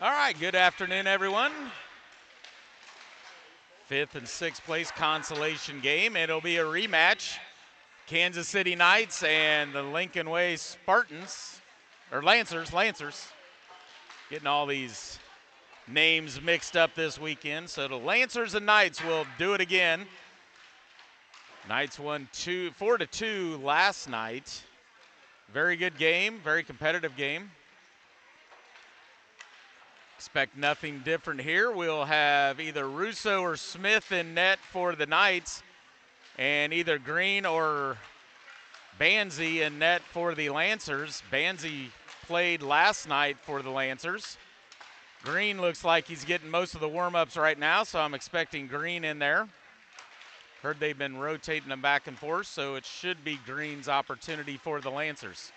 All right, good afternoon, everyone. Fifth and sixth place consolation game. It'll be a rematch. Kansas City Knights and the Lincoln Way Spartans, or Lancers. Getting all these names mixed up this weekend. So the Lancers and Knights will do it again. Knights won 4-2 last night. Very good game, very competitive game. Expect nothing different here. We'll have either Russo or Smith in net for the Knights, and either Green or Banzi in net for the Lancers. Banzi played last night for the Lancers. Green looks like he's getting most of the warm-ups right now, so I'm expecting Green in there. Heard they've been rotating them back and forth, so it should be Green's opportunity for the Lancers.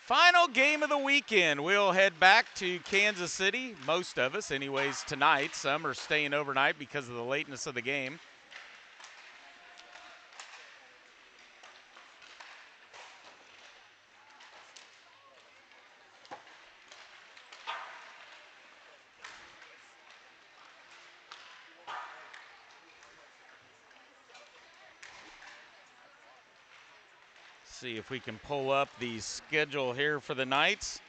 Final game of the weekend. We'll head back to Kansas City, most of us anyways, tonight. Some are staying overnight because of the lateness of the game. See if we can pull up the schedule here for the Knights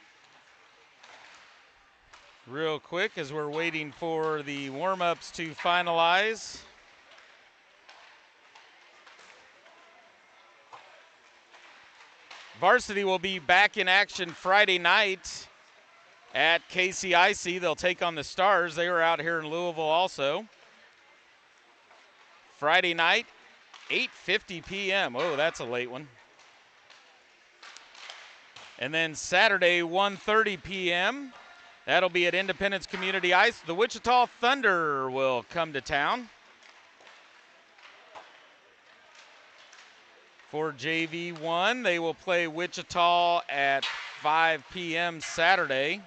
real quick as we're waiting for the warm-ups to finalize. Varsity will be back in action Friday night at KCIC. They'll take on the Stars. They were out here in Louisville also. Friday night, 8:50 p.m. Oh, that's a late one. And then Saturday, 1:30 p.m. That'll be at Independence Community Ice. The Wichita Thunder will come to town for JV1. They will play Wichita at 5 p.m. Saturday.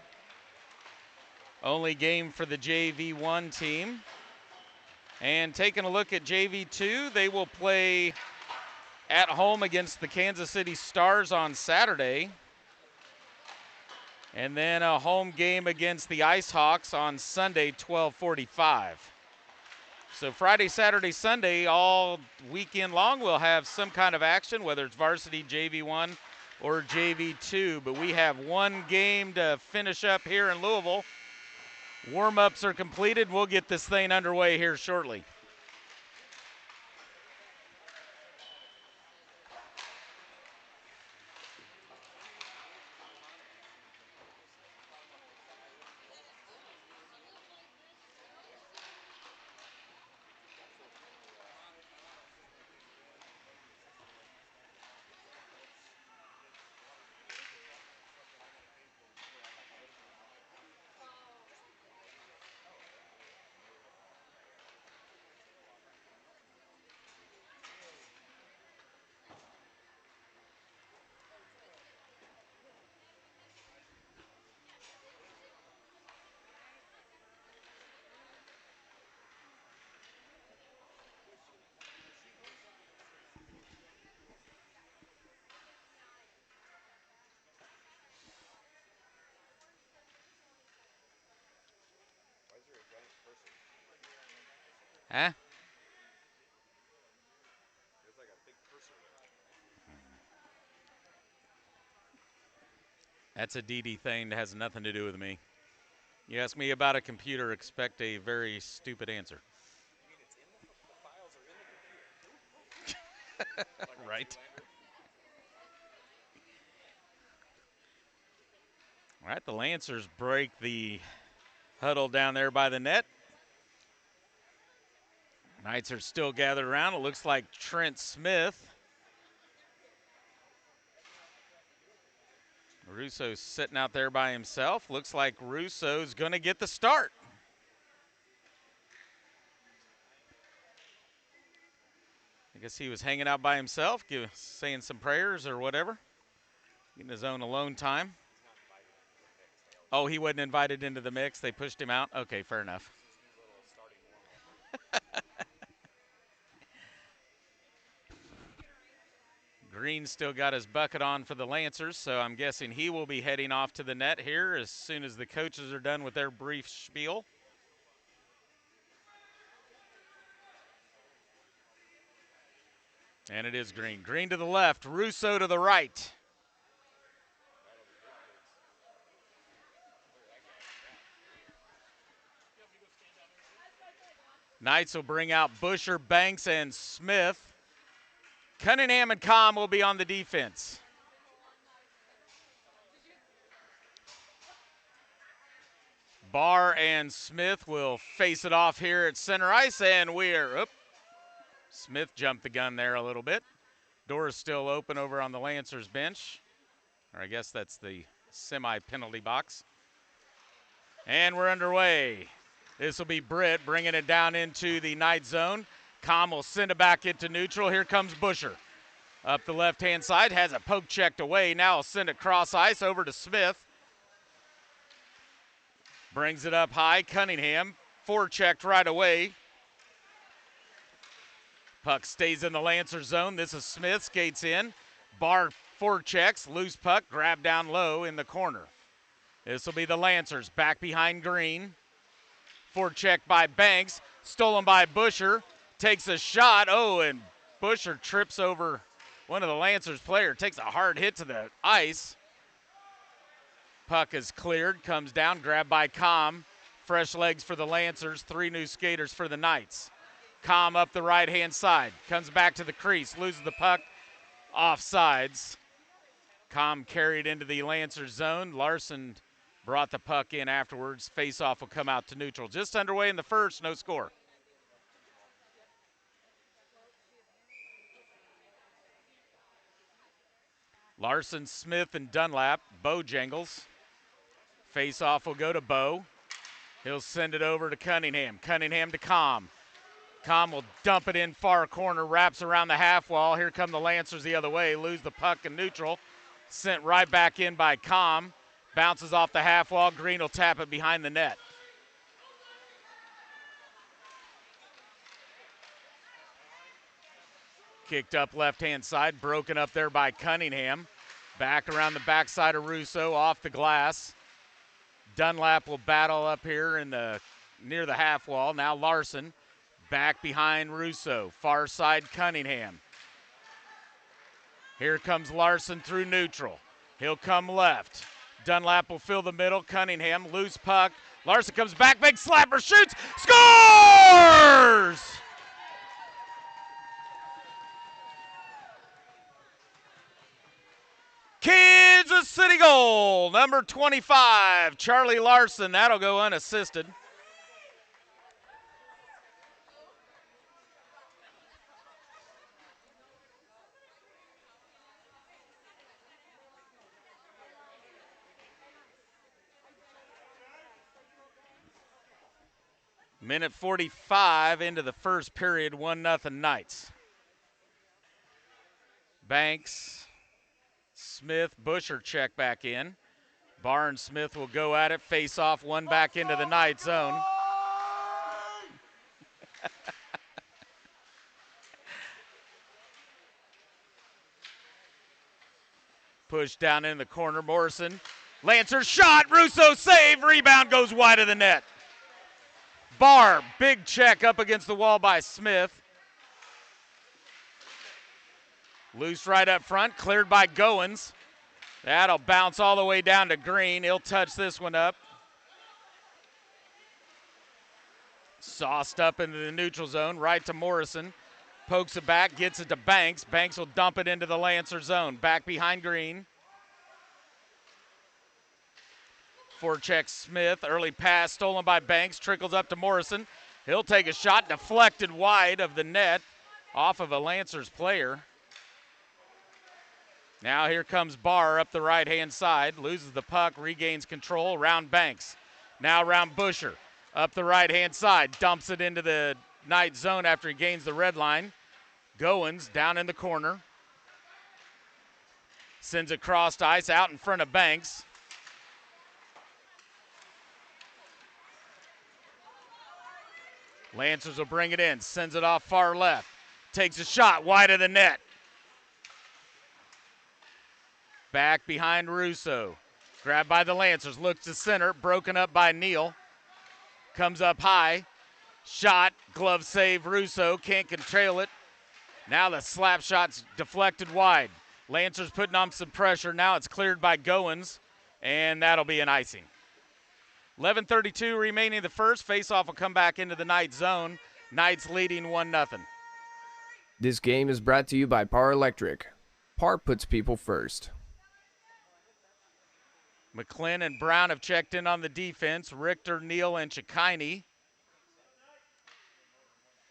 Only game for the JV1 team. And taking a look at JV2, they will play at home against the Kansas City Stars on Saturday. And then a home game against the Ice Hawks on Sunday, 12:45. So Friday, Saturday, Sunday, all weekend long, we'll have some kind of action, whether it's varsity, JV1, or JV2. But we have one game to finish up here in Louisville. Warm-ups are completed. We'll get this thing underway here shortly. Huh? That's a DD thing that has nothing to do with me. You ask me about a computer, expect a very stupid answer. Right. All right, the Lancers break the huddle down there by the net. Knights are still gathered around. It looks like Trent Smith. Russo's sitting out there by himself. Looks like Russo's going to get the start. I guess he was hanging out by himself, saying some prayers or whatever, getting his own alone time. Oh, he wasn't invited into the mix. They pushed him out. Okay, fair enough. Green still got his bucket on for the Lancers, so I'm guessing he will be heading off to the net here as soon as the coaches are done with their brief spiel. And it is Green. Green to the left, Russo to the right. Knights will bring out Busher, Banks, and Smith. Cunningham and Com will be on the defense. Barr and Smith will face it off here at center ice, and Smith jumped the gun there a little bit. Door is still open over on the Lancers bench. Or I guess that's the semi-penalty box. And we're underway. This will be Britt bringing it down into the Knight zone. Com will send it back into neutral. Here comes Busher. Up the left-hand side, has a poke checked away. Now he'll send it cross ice over to Smith. Brings it up high. Cunningham forechecked right away. Puck stays in the Lancer zone. This is Smith, skates in. Barr forechecks, loose puck, grab down low in the corner. This will be the Lancers back behind Green. Forecheck by Banks, stolen by Busher. Takes a shot. Oh, and Busher trips over one of the Lancers player. Takes a hard hit to the ice. Puck is cleared, comes down, grabbed by Com. Fresh legs for the Lancers, 3 new skaters for the Knights. Com up the right-hand side, comes back to the crease, loses the puck, offsides. Com carried into the Lancers zone. Larson brought the puck in afterwards. Face-off will come out to neutral. Just underway in the first, no score. Larson, Smith, and Dunlap, Bojangles. Face-off will go to Bo. He'll send it over to Cunningham. Cunningham to Com. Com will dump it in far corner, wraps around the half wall. Here come the Lancers the other way, lose the puck in neutral. Sent right back in by Com. Bounces off the half wall. Green will tap it behind the net. Kicked up left-hand side, broken up there by Cunningham. Back around the backside of Russo, off the glass. Dunlap will battle up here near the half wall. Now Larson back behind Russo. Far side Cunningham. Here comes Larson through neutral. He'll come left. Dunlap will fill the middle. Cunningham, loose puck. Larson comes back, big slapper, shoots, scores! Kansas City goal, number 25, Charlie Larson. That'll go unassisted. Minute 45 into the first period, 1-0 Knights. Banks, Smith, Busher check back in. Barr and Smith will go at it, face off, one back into the Knight zone. Push down in the corner, Morrison. Lancer shot, Russo save, rebound goes wide of the net. Barr, big check up against the wall by Smith. Loose right up front, cleared by Goins. That'll bounce all the way down to Green. He'll touch this one up. Sauced up into the neutral zone, right to Morrison. Pokes it back, gets it to Banks. Banks will dump it into the Lancer zone. Back behind Green. Forecheck Smith, early pass stolen by Banks, trickles up to Morrison. He'll take a shot, deflected wide of the net, off of a Lancers player. Now here comes Barr up the right-hand side, loses the puck, regains control, around Banks. Now around Busher, up the right-hand side, dumps it into the Knight zone after he gains the red line. Goins down in the corner. Sends it crossed ice out in front of Banks. Lancers will bring it in, sends it off far left. Takes a shot wide of the net. Back behind Russo. Grabbed by the Lancers. Looks to center. Broken up by Neal. Comes up high. Shot. Glove save. Russo can't control it. Now the slap shot's deflected wide. Lancers putting on some pressure. Now it's cleared by Goins, and that'll be an icing. 11:32 remaining in the first. Face-off will come back into the Knights zone. Knights leading 1-0. This game is brought to you by Par Electric. Par puts people first. McClin and Brown have checked in on the defense. Richter, Neal, and Chikini.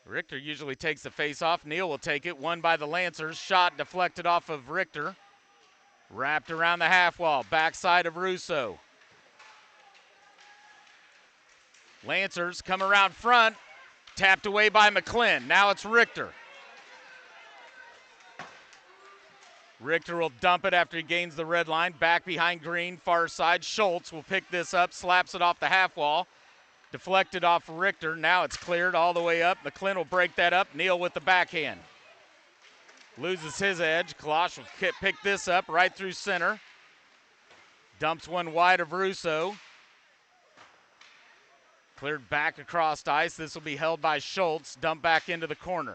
Richter usually takes the face-off. Neal will take it. Won by the Lancers. Shot deflected off of Richter. Wrapped around the half wall. Backside of Russo. Lancers come around front. Tapped away by McClin. Now it's Richter. Richter will dump it after he gains the red line. Back behind Green, far side. Schultz will pick this up, slaps it off the half wall. Deflected off Richter. Now it's cleared all the way up. McClin will break that up. Neal with the backhand. Loses his edge. Kalash will pick this up right through center. Dumps one wide of Russo. Cleared back across ice. This will be held by Schultz. Dumped back into the corner.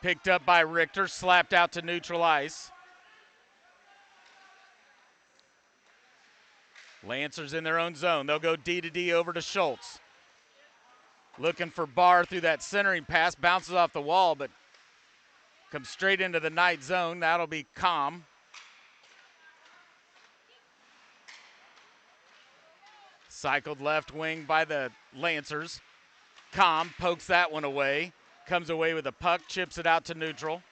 Picked up by Richter. Slapped out to neutral ice. Lancers in their own zone. They'll go D to D over to Schultz. Looking for Barr through that centering pass. Bounces off the wall, but comes straight into the Knight zone. That'll be Calm. Cycled left wing by the Lancers. Calm pokes that one away. Comes away with a puck. Chips it out to neutral.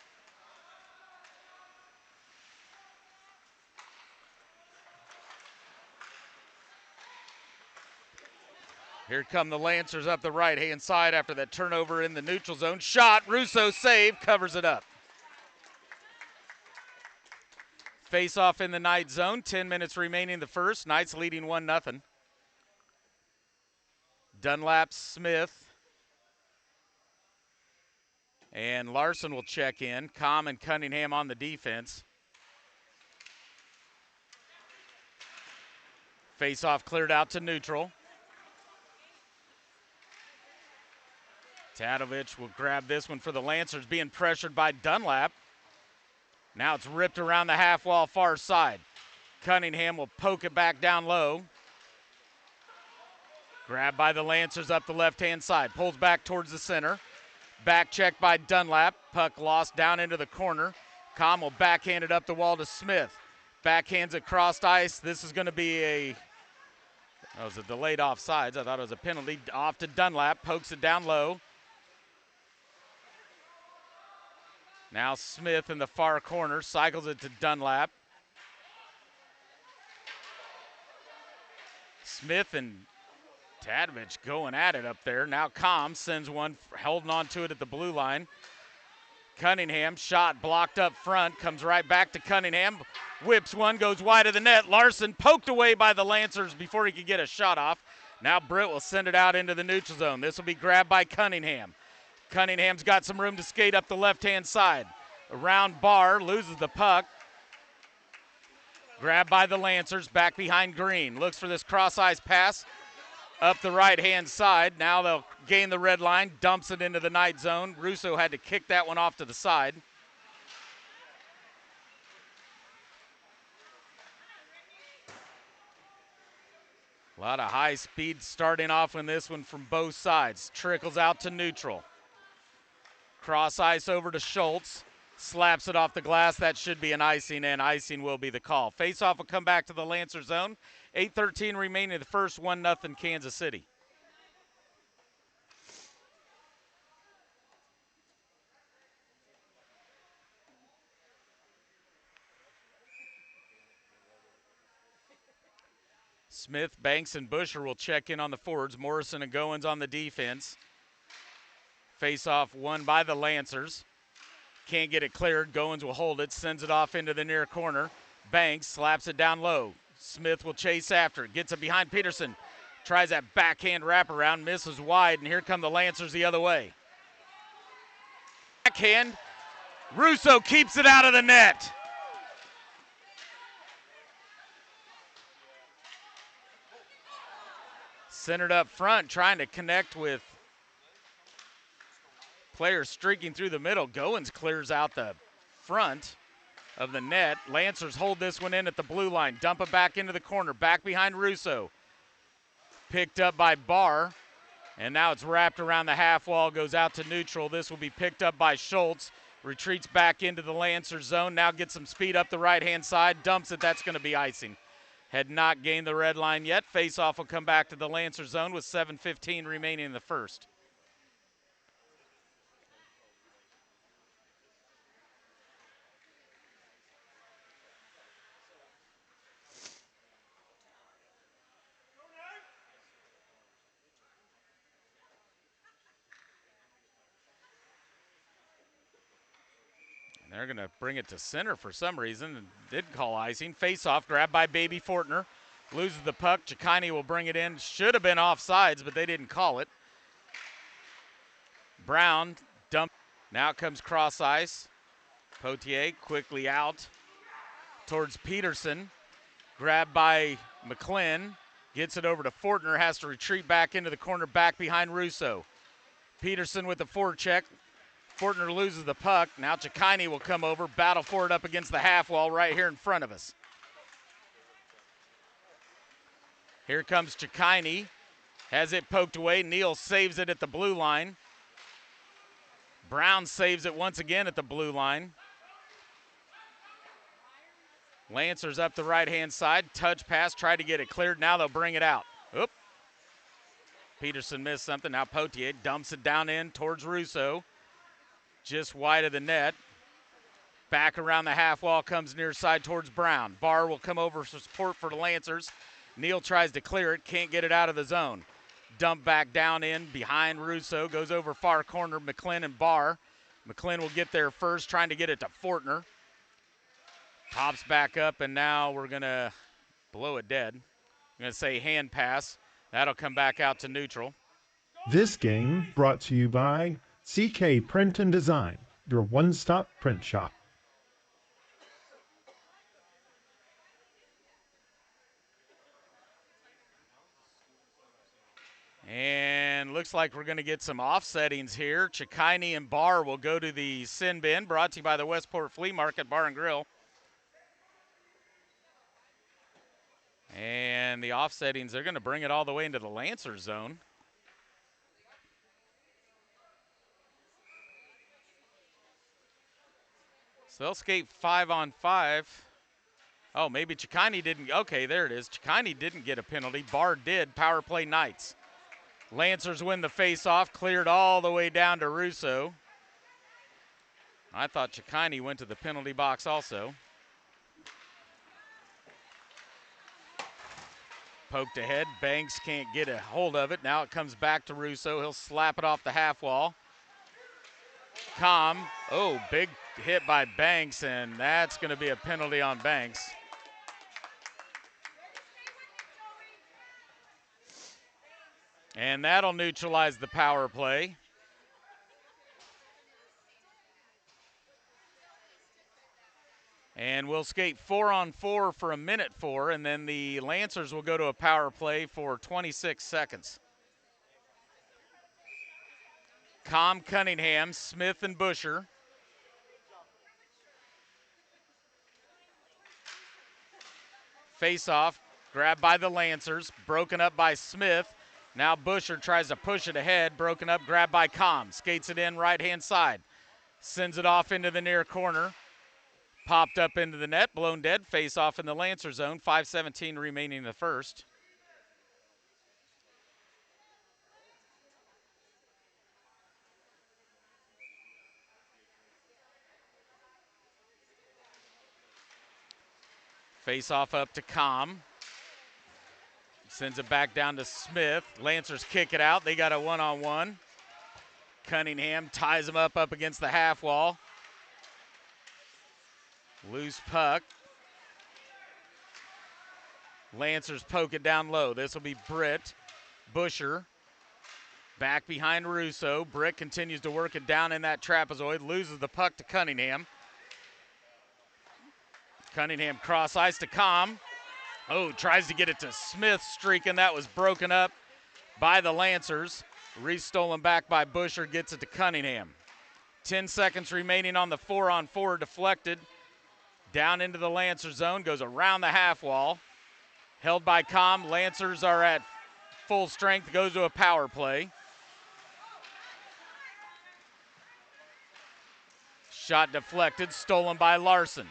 Here come the Lancers up the right-hand side after that turnover in the neutral zone. Shot, Russo save, covers it up. Face-off in the Knight zone, 10 minutes remaining in the first. Knights leading 1-0. Dunlap, Smith, and Larson will check in. Calm and Cunningham on the defense. Face-off cleared out to neutral. Tadovich will grab this one for the Lancers, being pressured by Dunlap. Now it's ripped around the half wall far side. Cunningham will poke it back down low. Grabbed by the Lancers up the left-hand side. Pulls back towards the center. Back check by Dunlap. Puck lost down into the corner. Calm will backhand it up the wall to Smith. Backhands it crossed ice. This is going to be that was a delayed offsides. I thought it was a penalty. Off to Dunlap. Pokes it down low. Now Smith in the far corner, cycles it to Dunlap. Smith and Tadovich going at it up there. Now Calm sends one, holding on to it at the blue line. Cunningham, shot blocked up front, comes right back to Cunningham. Whips one, goes wide of the net. Larson poked away by the Lancers before he could get a shot off. Now Britt will send it out into the neutral zone. This will be grabbed by Cunningham. Cunningham's got some room to skate up the left-hand side. Around Barr, loses the puck. Grabbed by the Lancers, back behind Green. Looks for this cross-ice pass up the right-hand side. Now they'll gain the red line, dumps it into the Knight zone. Russo had to kick that one off to the side. A lot of high speed starting off in this one from both sides. Trickles out to neutral. Cross ice over to Schultz. Slaps it off the glass. That should be an icing, and icing will be the call. Face-off will come back to the Lancer zone. 8:13 remaining in the first, 1-0 Kansas City. Smith, Banks, and Busher will check in on the forwards. Morrison and Goins on the defense. Face-off won by the Lancers. Can't get it cleared. Goins will hold it, sends it off into the near corner. Banks slaps it down low. Smith will chase after it, gets it behind Peterson. Tries that backhand wraparound, misses wide, and here come the Lancers the other way. Backhand Russo keeps it out of the net. Centered up front, trying to connect with players streaking through the middle. Goins clears out the front of the net. Lancers hold this one in at the blue line. Dump it back into the corner. Back behind Russo. Picked up by Barr. And now it's wrapped around the half wall. Goes out to neutral. This will be picked up by Schultz. Retreats back into the Lancers zone. Now gets some speed up the right-hand side. Dumps it. That's going to be icing. Had not gained the red line yet. Face-off will come back to the Lancer zone with 7:15 remaining in the first. And they're going to bring it to center for some reason. And did call icing. Face-off grabbed by Baby Fortner. Loses the puck. Chicani will bring it in. Should have been offsides, but they didn't call it. Brown dump. Now comes cross ice. Potier quickly out towards Peterson. Grabbed by McClin. Gets it over to Fortner. Has to retreat back into the corner, back behind Russo. Peterson with the forecheck. Fortner loses the puck. Now Chicani will come over, battle for it up against the half wall right here in front of us. Here comes Chicani. Has it poked away. Neal saves it at the blue line. Brown saves it once again at the blue line. Lancers up the right-hand side. Touch pass, tried to get it cleared. Now they'll bring it out. Oop. Peterson missed something. Now Potier dumps it down in towards Russo. Just wide of the net. Back around the half wall, comes near side towards Brown. Barr will come over for support for the Lancers. Neal tries to clear it, can't get it out of the zone. Dump back down in behind Russo, goes over far corner, McClin and Barr. McClin will get there first, trying to get it to Fortner. Hops back up, and now we're going to blow it dead. I'm going to say hand pass. That'll come back out to neutral. This game brought to you by CK Print and Design, your one-stop print shop. And looks like we're going to get some offsettings here. Chicani and Barr will go to the sin bin, brought to you by the Westport Flea Market Bar and Grill. And the offsettings, they're going to bring it all the way into the Lancer zone. So they'll skate 5-on-5. Oh, maybe Chicani didn't. Okay, there it is. Chicani didn't get a penalty. Barr did. Power play Knights. Lancers win the face-off, cleared all the way down to Russo. I thought Chicani went to the penalty box also. Poked ahead. Banks can't get a hold of it. Now it comes back to Russo. He'll slap it off the half wall. Com. Oh, big hit by Banks, and that's going to be a penalty on Banks. And that'll neutralize the power play. And we'll skate 4-on-4 for a minute 4, and then the Lancers will go to a power play for 26 seconds. Com, Cunningham, Smith, and Busher. Face-off, grabbed by the Lancers, broken up by Smith. Now Busher tries to push it ahead, broken up, grabbed by Com. Skates it in right-hand side. Sends it off into the near corner. Popped up into the net, blown dead, face-off in the Lancer zone. 5:17 remaining in the first. Face-off up to Com. Sends it back down to Smith. Lancers kick it out. They got a one-on-one. Cunningham ties him up against the half wall. Loose puck. Lancers poke it down low. This will be Britt. Busher Back behind Russo. Brick continues to work it down in that trapezoid. Loses the puck to Cunningham. Cunningham cross ice to Com. Oh, tries to get it to Smith streaking. That was broken up by the Lancers. Stolen back by Busher. Gets it to Cunningham. 10 seconds remaining on the 4-on-4. Deflected. Down into the Lancer zone. Goes around the half wall. Held by Com. Lancers are at full strength. Goes to a power play. Shot deflected, stolen by Larson.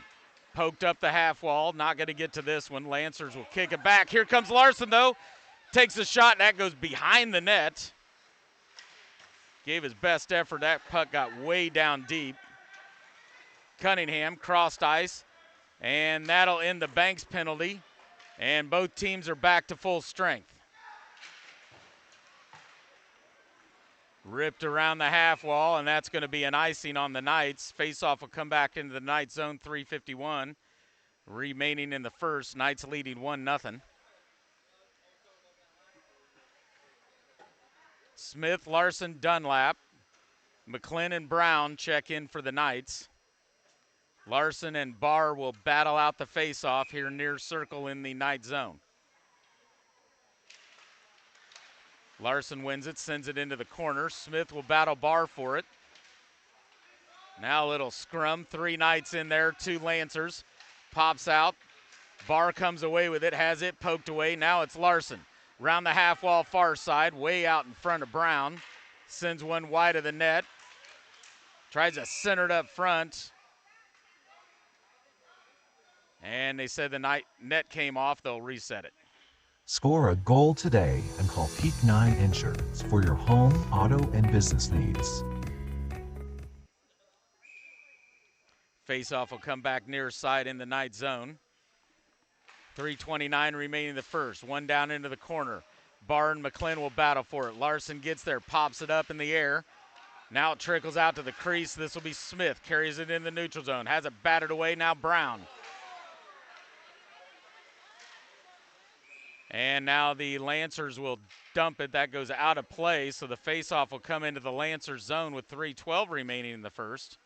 Poked up the half wall, not going to get to this one. Lancers will kick it back. Here comes Larson, though. Takes a shot, and that goes behind the net. Gave his best effort. That puck got way down deep. Cunningham crossed ice, and that'll end the Banks penalty. And both teams are back to full strength. Ripped around the half wall, and that's going to be an icing on the Knights. Faceoff will come back into the Knights zone, 3:51 remaining in the first. Knights leading 1-0. Smith, Larson, Dunlap. McClin and Brown check in for the Knights. Larson and Barr will battle out the faceoff here near circle in the Knight zone. Larson wins it, sends it into the corner. Smith will battle Barr for it. Now a little scrum. 3 Knights in there, 2 Lancers. Pops out. Barr comes away with it, has it poked away. Now it's Larson. Round the half wall far side, way out in front of Brown. Sends one wide of the net. Tries to center it up front. And they said the net came off. They'll reset it. Score a goal today and call Peak 9 Insurance for your home, auto, and business needs. Faceoff will come back near side in the Knight zone. 3:29 remaining in the first. One down into the corner. Barr and McClin will battle for it. Larson gets there, pops it up in the air. Now it trickles out to the crease. This will be Smith. Carries it in the neutral zone. Has it batted away. Now Brown. And now the Lancers will dump it. That goes out of play, so the faceoff will come into the Lancers zone with 3:12 remaining in the first.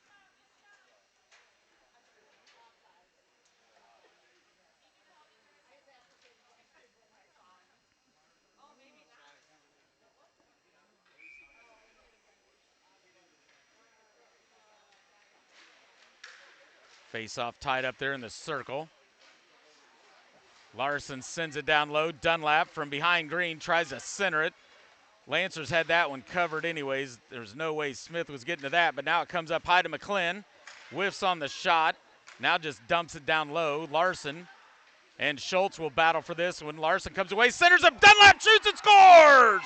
Faceoff tied up there in the circle. Larson sends it down low. Dunlap from behind Green tries to center it. Lancers had that one covered anyways. There's no way Smith was getting to that, but now it comes up high to McClin. Whiffs on the shot. Now just dumps it down low. Larson and Schultz will battle for this one. Larson comes away, centers up. Dunlap shoots and scores!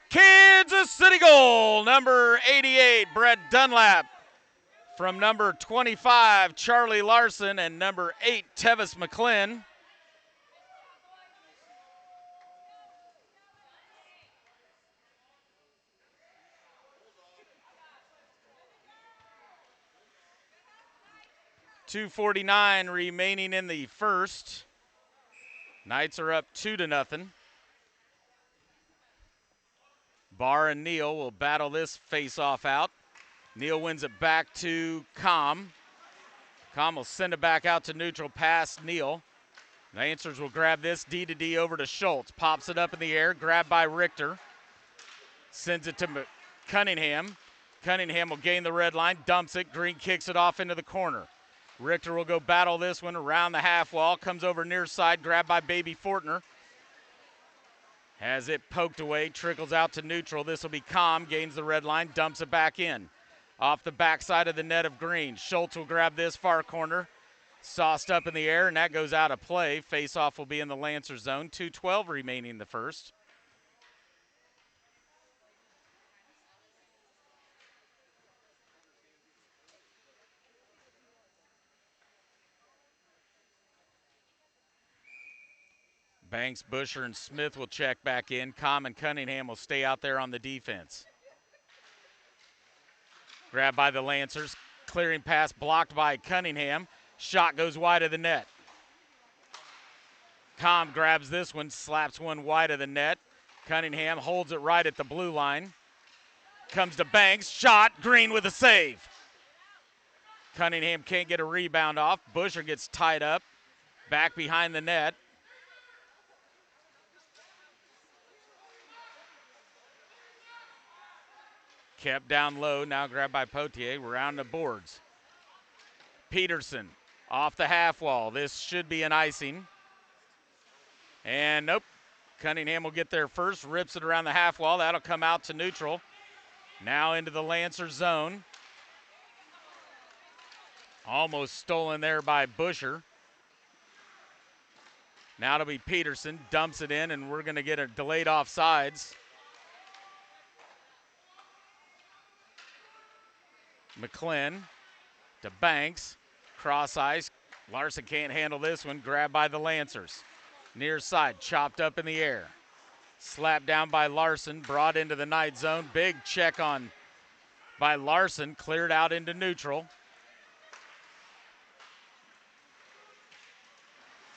Kansas City goal, number 88, Brett Dunlap. From number 25, Charlie Larson, and number 8, Tevis McClin. .249 remaining in the first. Knights are up 2-0. Barr and Neal will battle this face-off out. Neal wins it back to Com. Com will send it back out to neutral past Neal. Lancers will grab this D to D over to Schultz. Pops it up in the air, grabbed by Richter. Sends it to Cunningham. Cunningham will gain the red line, dumps it. Green kicks it off into the corner. Richter will go battle this one around the half wall. Comes over near side, grabbed by Baby Fortner. Has it poked away, trickles out to neutral. This will be Com, gains the red line, dumps it back in. Off the backside of the net of Green. Schultz will grab this far corner. Sauced up in the air, and that goes out of play. Face-off will be in the Lancer zone. 2:12 remaining in the first. Banks, Busher, and Smith will check back in. Com and Cunningham will stay out there on the defense. Grabbed by the Lancers. Clearing pass blocked by Cunningham. Shot goes wide of the net. Com grabs this one, slaps one wide of the net. Cunningham holds it right at the blue line. Comes to Banks, shot, Green with a save. Cunningham can't get a rebound off. Busher gets tied up, back behind the net. Kept down low, now grabbed by Potier, around the boards. Peterson off the half wall. This should be an icing. And nope, Cunningham will get there first, rips it around the half wall. That'll come out to neutral. Now into the Lancers zone. Almost stolen there by Busher. Now it'll be Peterson, dumps it in, and we're going to get a delayed offsides. McClin to Banks, cross ice. Larson can't handle this one, grabbed by the Lancers. Near side, chopped up in the air. Slapped down by Larson, brought into the Knight zone. Big check on by Larson, cleared out into neutral.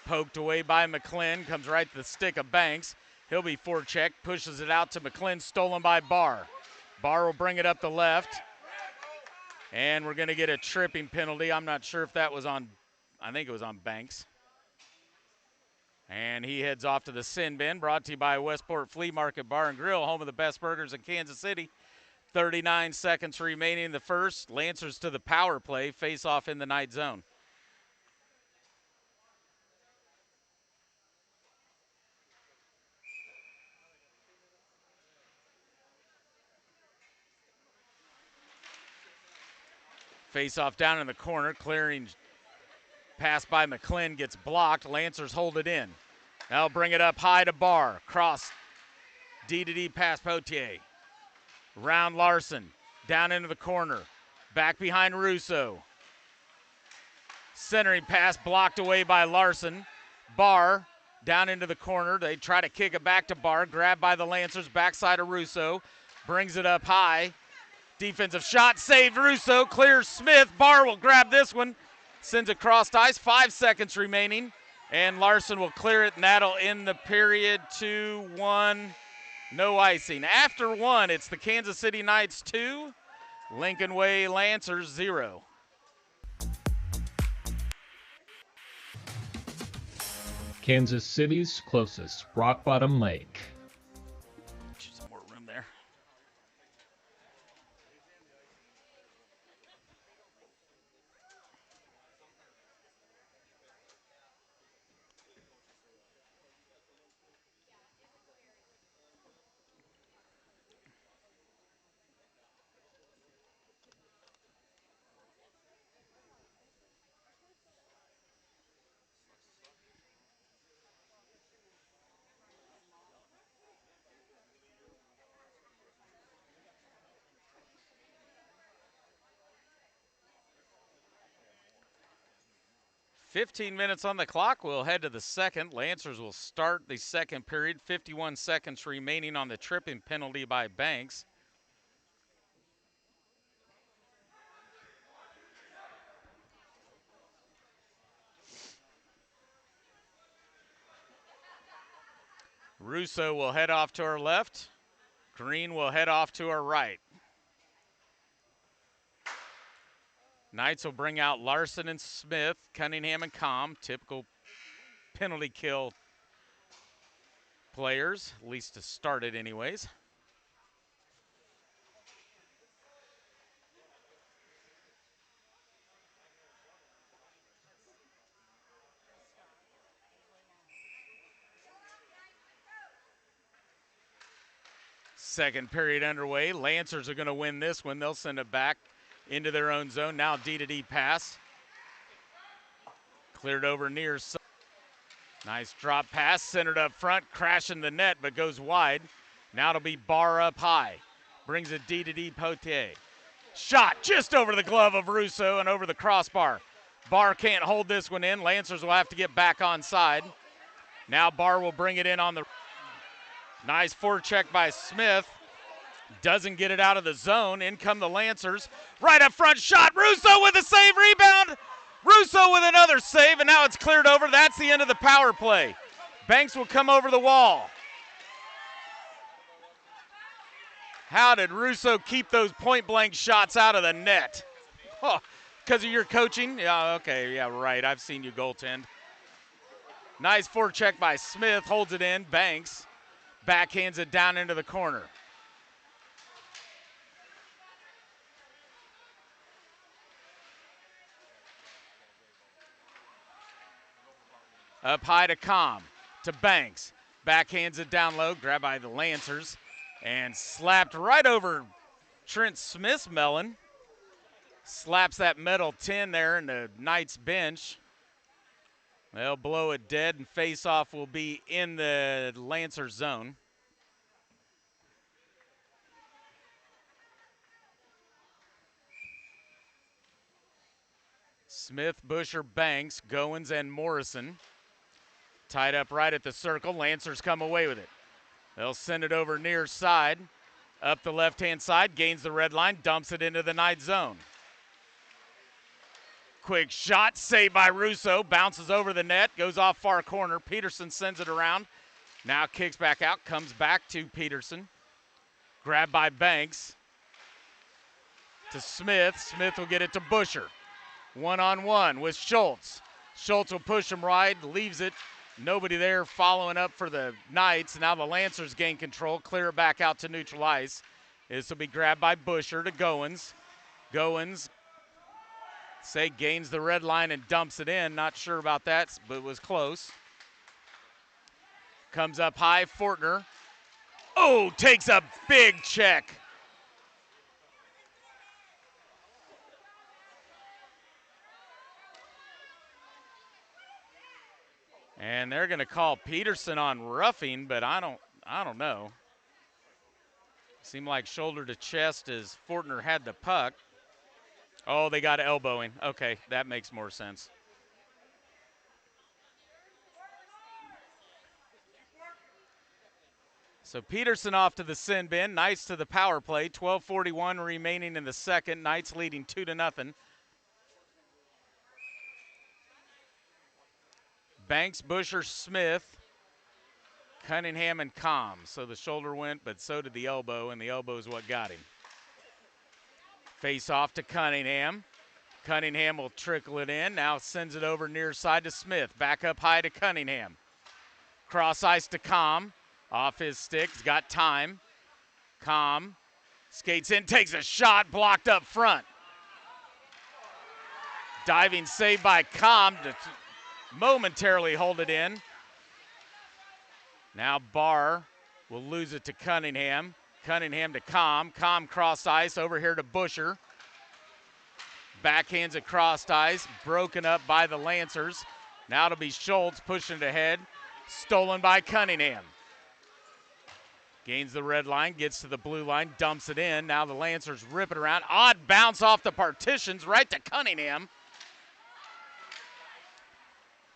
Poked away by McClin, comes right to the stick of Banks. He'll be forechecked, pushes it out to McClin, stolen by Barr. Barr will bring it up the left. And we're going to get a tripping penalty. I'm not sure if that was on, I think it was on Banks. And he heads off to the sin bin, brought to you by Westport Flea Market Bar and Grill, home of the best burgers in Kansas City. 39 seconds remaining in the first. Lancers to the power play, face off in the Knight zone. Face off down in the corner, clearing pass by McClin gets blocked. Lancers hold it in. Now bring it up high to Barr. Cross D pass Potier. Round Larson, down into the corner. Back behind Russo. Centering pass blocked away by Larson. Barr down into the corner. They try to kick it back to Barr. Grabbed by the Lancers, backside of Russo. Brings it up high. Defensive shot saved. Russo clears Smith. Barr will grab this one. Sends it across ice. 5 seconds remaining. And Larson will clear it, and that'll end the period. 2-1. No icing. After one, it's the Kansas City Knights 2, Lincoln Way Lancers 0. Kansas City's closest, Rock Bottom Lake. Some more room there. .15 minutes on the clock. We'll head to the second. Lancers will start the second period. 51 seconds remaining on the tripping penalty by Banks. Russo will head off to our left. Green will head off to our right. Knights will bring out Larson and Smith, Cunningham and Com, typical penalty kill players, at least to start it anyways. Second period underway. Lancers are going to win this one. They'll send it back into their own zone. Now D pass. Cleared over near side. Nice drop pass, centered up front, crashing the net, but goes wide. Now it'll be Barr up high. Brings it D Potier. Shot just over the glove of Russo and over the crossbar. Barr can't hold this one in. Lancers will have to get back on side. Now Barr will bring it in on the nice forecheck by Smith. Doesn't get it out of the zone. In come the Lancers. Right up front shot. Russo with a save, rebound. Russo with another save, and now it's cleared over. That's the end of the power play. Banks will come over the wall. How did Russo keep those point-blank shots out of the net? Oh, because of your coaching? Yeah, okay, yeah, right. I've seen you goaltend. Nice forecheck by Smith, holds it in. Banks backhands it down into the corner. Up high to Com, to Banks. Backhands it down low, grabbed by the Lancers, and slapped right over Trent Smith's melon. Slaps that metal tin there in the Knights bench. They'll blow it dead, and face-off will be in the Lancer zone. Smith, Busher, Banks, Goins, and Morrison. Tied up right at the circle. Lancers come away with it. They'll send it over near side. Up the left-hand side, gains the red line, dumps it into the Knight zone. Quick shot, saved by Russo. Bounces over the net, goes off far corner. Peterson sends it around. Now kicks back out, comes back to Peterson. Grabbed by Banks. To Smith. Smith will get it to Busher. One-on-one with Schultz. Schultz will push him right, leaves it. Nobody there following up for the Knights. Now the Lancers gain control, clear it back out to neutral ice. This will be grabbed by Busher to Goins. Goins, gains the red line and dumps it in. Not sure about that, but it was close. Comes up high, Fortner. Oh, takes a big check. And they're going to call Peterson on roughing, but I don't know. Seemed like shoulder to chest as Fortner had the puck. Oh, they got elbowing. Okay, that makes more sense. So Peterson off to the sin bin. Knights to the power play. 12:41 remaining in the second. Knights leading 2-0. Banks, Busher, Smith, Cunningham, and Com. So the shoulder went, but so did the elbow, and the elbow is what got him. Face off to Cunningham. Cunningham will trickle it in. Now sends it over near side to Smith. Back up high to Cunningham. Cross ice to Com. Off his stick. He's got time. Com skates in, takes a shot, blocked up front. Diving save by Com to momentarily hold it in. Now Barr will lose it to Cunningham. Cunningham to Com. Com cross ice over here to Busher. Backhands across ice, broken up by the Lancers. Now it'll be Schultz pushing it ahead. Stolen by Cunningham. Gains the red line, gets to the blue line, dumps it in. Now the Lancers rip it around. Odd bounce off the partitions right to Cunningham.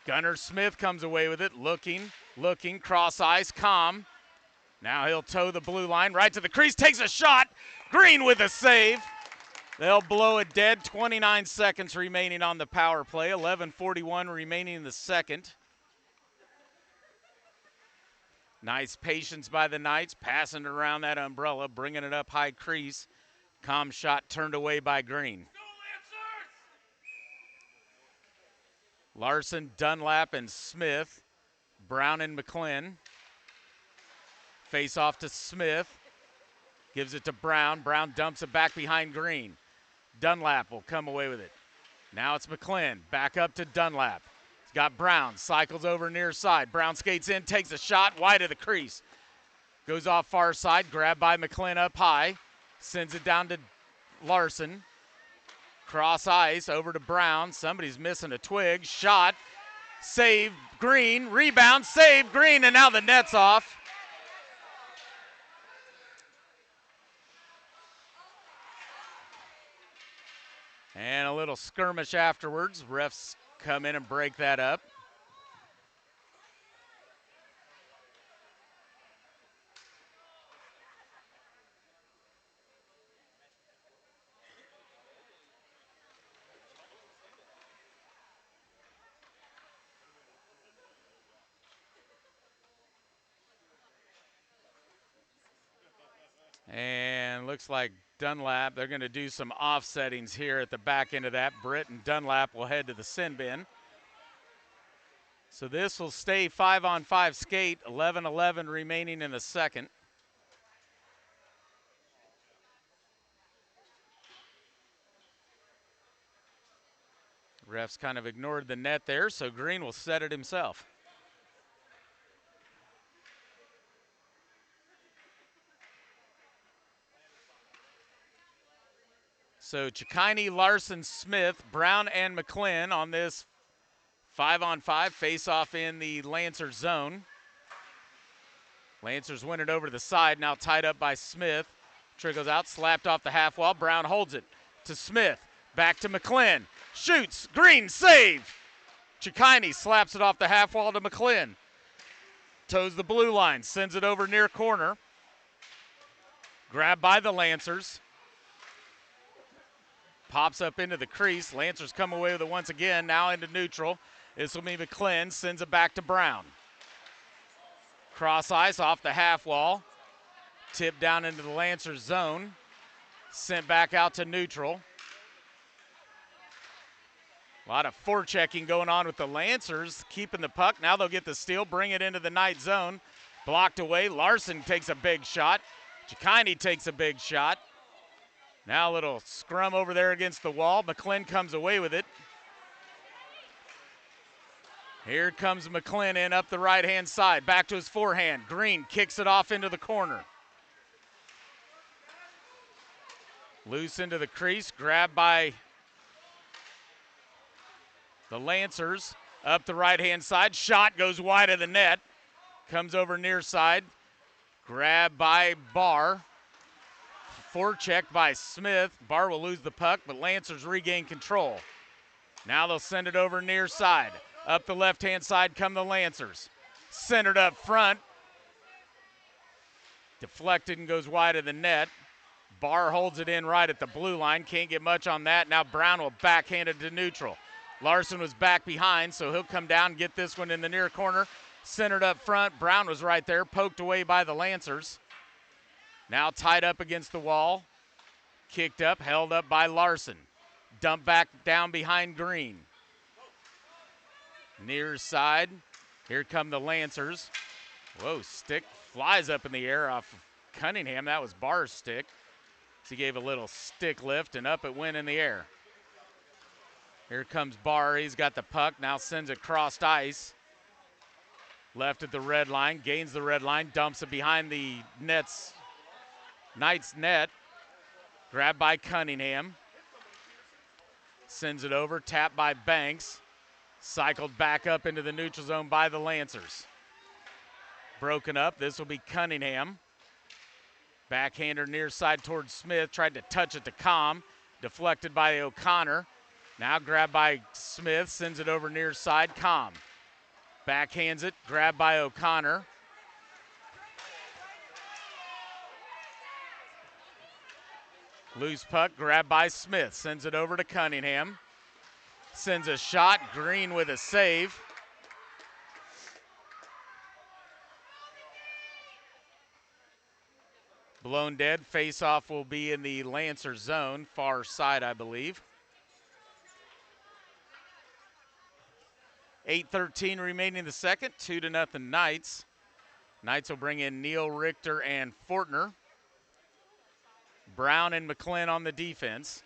Gunnar Smith comes away with it, looking, cross ice, Com. Now he'll toe the blue line right to the crease, takes a shot. Green with a save. They'll blow it dead. 29 seconds remaining on the power play. 11:41 remaining in the second. Nice patience by the Knights, passing it around that umbrella, bringing it up high crease. Com shot turned away by Green. Larson, Dunlap, and Smith. Brown and McClin. Face off to Smith. Gives it to Brown. Brown dumps it back behind Green. Dunlap will come away with it. Now it's McClin. Back up to Dunlap. He's got Brown. Cycles over near side. Brown skates in, takes a shot wide of the crease. Goes off far side. Grabbed by McClin up high. Sends it down to Larson. Cross ice over to Brown. Somebody's missing a twig. Shot. Save. Green. Rebound. Save. Green. And now the net's off. And a little skirmish afterwards. Refs come in and break that up. And looks like Dunlap, they're going to do some offsettings here at the back end of that. Britt and Dunlap will head to the sin bin. So this will stay 5-on-5 skate, 11-11 remaining in the second. Refs kind of ignored the net there, so Green will set it himself. So Chikini, Larson, Smith, Brown, and McClin on this 5-on-5 face-off in the Lancers zone. Lancers win it over to the side, now tied up by Smith. Trickles out, slapped off the half wall. Brown holds it to Smith. Back to McClin. Shoots. Green save. Chikini slaps it off the half wall to McClin. Toes the blue line. Sends it over near corner. Grabbed by the Lancers. Pops up into the crease. Lancers come away with it once again. Now into neutral. This will be McClin. Sends it back to Brown. Cross ice off the half wall. Tipped down into the Lancers zone. Sent back out to neutral. A lot of forechecking going on with the Lancers, keeping the puck. Now they'll get the steal, bring it into the Knight zone. Blocked away. Larson takes a big shot. Chikini takes a big shot. Now a little scrum over there against the wall. McClin comes away with it. Here comes McClin in up the right-hand side. Back to his forehand. Green kicks it off into the corner. Loose into the crease. Grabbed by the Lancers. Up the right-hand side. Shot goes wide of the net. Comes over near side. Grabbed by Barr. Forecheck by Smith. Barr will lose the puck, but Lancers regain control. Now they'll send it over near side. Up the left-hand side come the Lancers. Centered up front. Deflected and goes wide of the net. Barr holds it in right at the blue line. Can't get much on that. Now Brown will backhand it to neutral. Larson was back behind, so he'll come down and get this one in the near corner. Centered up front. Brown was right there, poked away by the Lancers. Now tied up against the wall. Kicked up, held up by Larson. Dumped back down behind Green. Near side. Here come the Lancers. Whoa, stick flies up in the air off of Cunningham. That was Barr's stick. So he gave a little stick lift, and up it went in the air. Here comes Barr. He's got the puck. Now sends it crossed ice. Left at the red line. Gains the red line. Dumps it behind the Knight's net. Grabbed by Cunningham. Sends it over. Tapped by Banks. Cycled back up into the neutral zone by the Lancers. Broken up. This will be Cunningham. Backhander near side towards Smith. Tried to touch it to Com. Deflected by O'Connor. Now grabbed by Smith. Sends it over near side. Com. Backhands it. Grabbed by O'Connor. Loose puck. Grabbed by Smith. Sends it over to Cunningham. Sends a shot. Green with a save. Blown dead. Face-off will be in the Lancer zone, far side, I believe. 8:13 remaining in the second. 2-0 Knights. Knights will bring in Neal, Richter, and Fortner. Brown and McClin on the defense.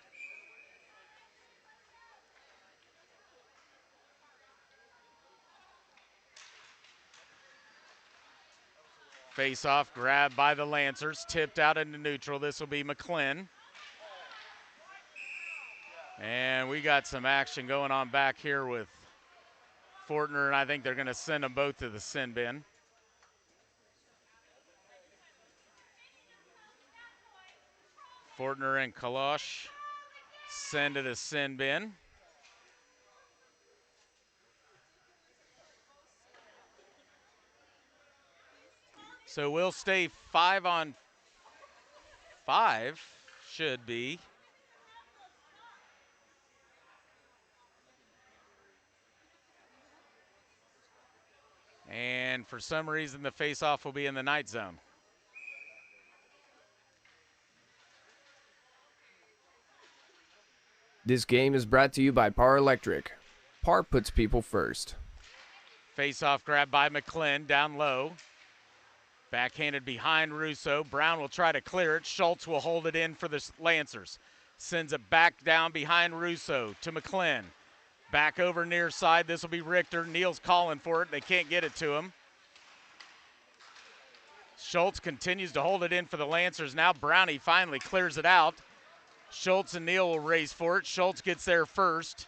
Face-off grabbed by the Lancers, tipped out into neutral. This will be McClin. And we got some action going on back here with Fortner, and I think they're going to send them both to the sin bin. Fortner and Kalosh send to the sin bin. So we'll stay 5-on-5, should be. And for some reason, the face-off will be in the Knight zone. This game is brought to you by Par Electric. Par puts people first. Face-off grab by McClin, down low. Backhanded behind Russo. Brown will try to clear it. Schultz will hold it in for the Lancers. Sends it back down behind Russo to McClin. Back over near side. This will be Richter. Neal's calling for it. They can't get it to him. Schultz continues to hold it in for the Lancers. Now Brownie finally clears it out. Schultz and Neal will race for it. Schultz gets there first.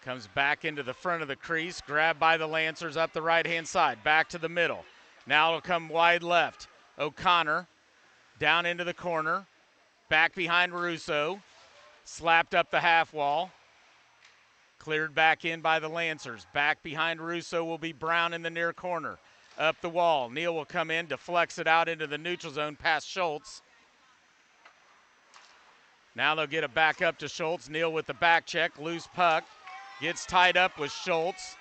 Comes back into the front of the crease. Grabbed by the Lancers up the right-hand side. Back to the middle. Now it'll come wide left. O'Connor down into the corner. Back behind Russo. Slapped up the half wall. Cleared back in by the Lancers. Back behind Russo will be Brown in the near corner. Up the wall. Neal will come in, deflects it out into the neutral zone past Schultz. Now they'll get it back up to Schultz. Neal with the back check. Loose puck. Gets tied up with Schultz.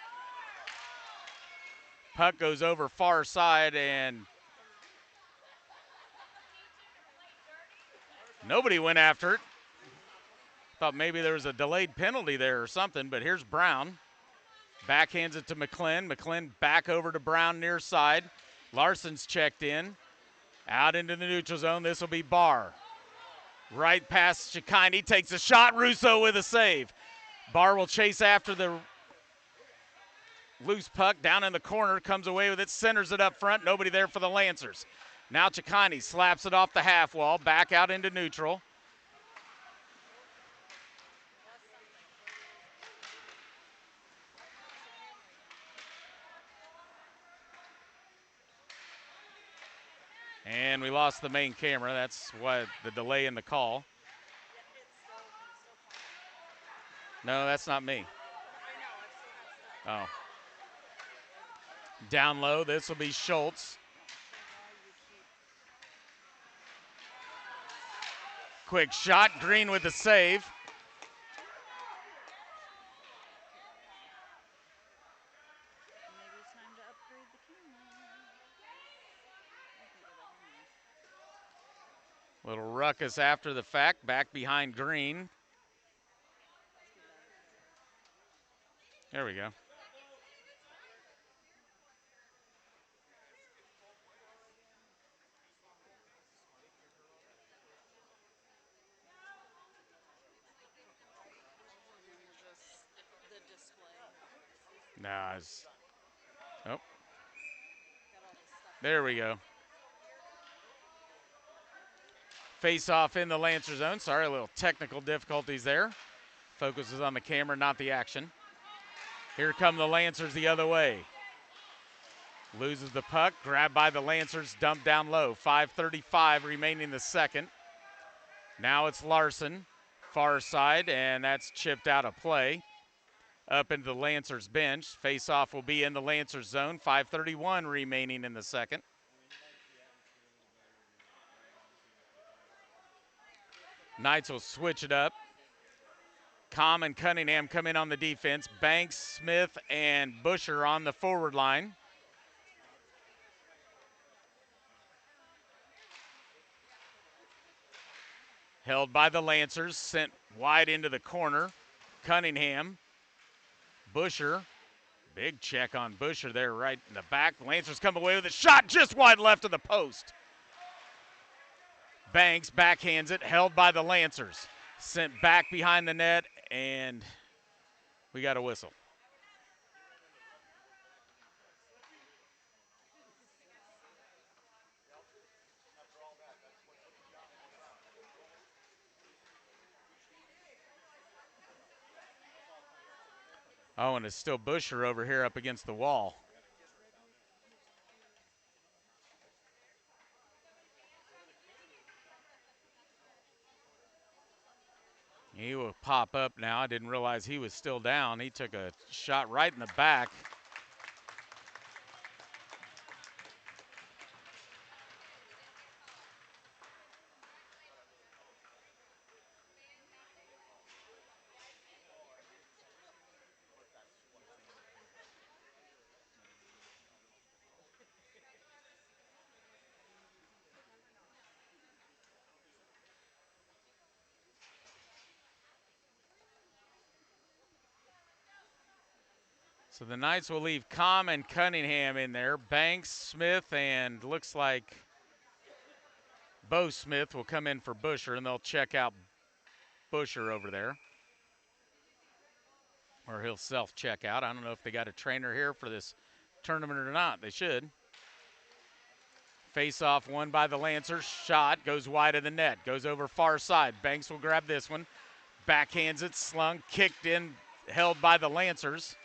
Puck goes over far side and nobody went after it. Thought maybe there was a delayed penalty there or something, but here's Brown. Backhands it to McClin. McClin back over to Brown near side. Larson's checked in. Out into the neutral zone. This will be Barr. Right past Shikini. Takes a shot. Russo with a save. Barr will chase after the loose puck down in the corner. Comes away with it. Centers it up front. Nobody there for the Lancers. Now Shikini slaps it off the half wall. Back out into neutral. And we lost the main camera. That's why the delay in the call. No, that's not me. Oh. Down low, this will be Schultz. Quick shot, Green with the save. Little ruckus after the fact, back behind Green. There we go. Nah, oh. There we go. Face off in the Lancer zone. Sorry, a little technical difficulties there. Focus is on the camera, not the action. Here come the Lancers the other way. Loses the puck, grabbed by the Lancers, dumped down low. 5:35 remaining in the second. Now it's Larson, far side, and that's chipped out of play. Up into the Lancers bench. Face off will be in the Lancers zone. 5:31 remaining in the second. Knights will switch it up. Com and Cunningham come in on the defense. Banks, Smith, and Busher on the forward line. Held by the Lancers, sent wide into the corner. Cunningham, Busher, big check on Busher there right in the back. Lancers come away with a shot just wide left of the post. Banks backhands it, held by the Lancers. Sent back behind the net, and we got a whistle. Oh, and it's still Busher over here up against the wall. He will pop up now. I didn't realize he was still down. He took a shot right in the back. So the Knights will leave Com and Cunningham in there. Banks, Smith, and looks like Bo Smith will come in for Busher, and they'll check out Busher over there. Or he'll self-check out. I don't know if they got a trainer here for this tournament or not. They should. Face-off won by the Lancers. Shot goes wide of the net. Goes over far side. Banks will grab this one. Backhands it, slung, kicked in, held by the Lancers.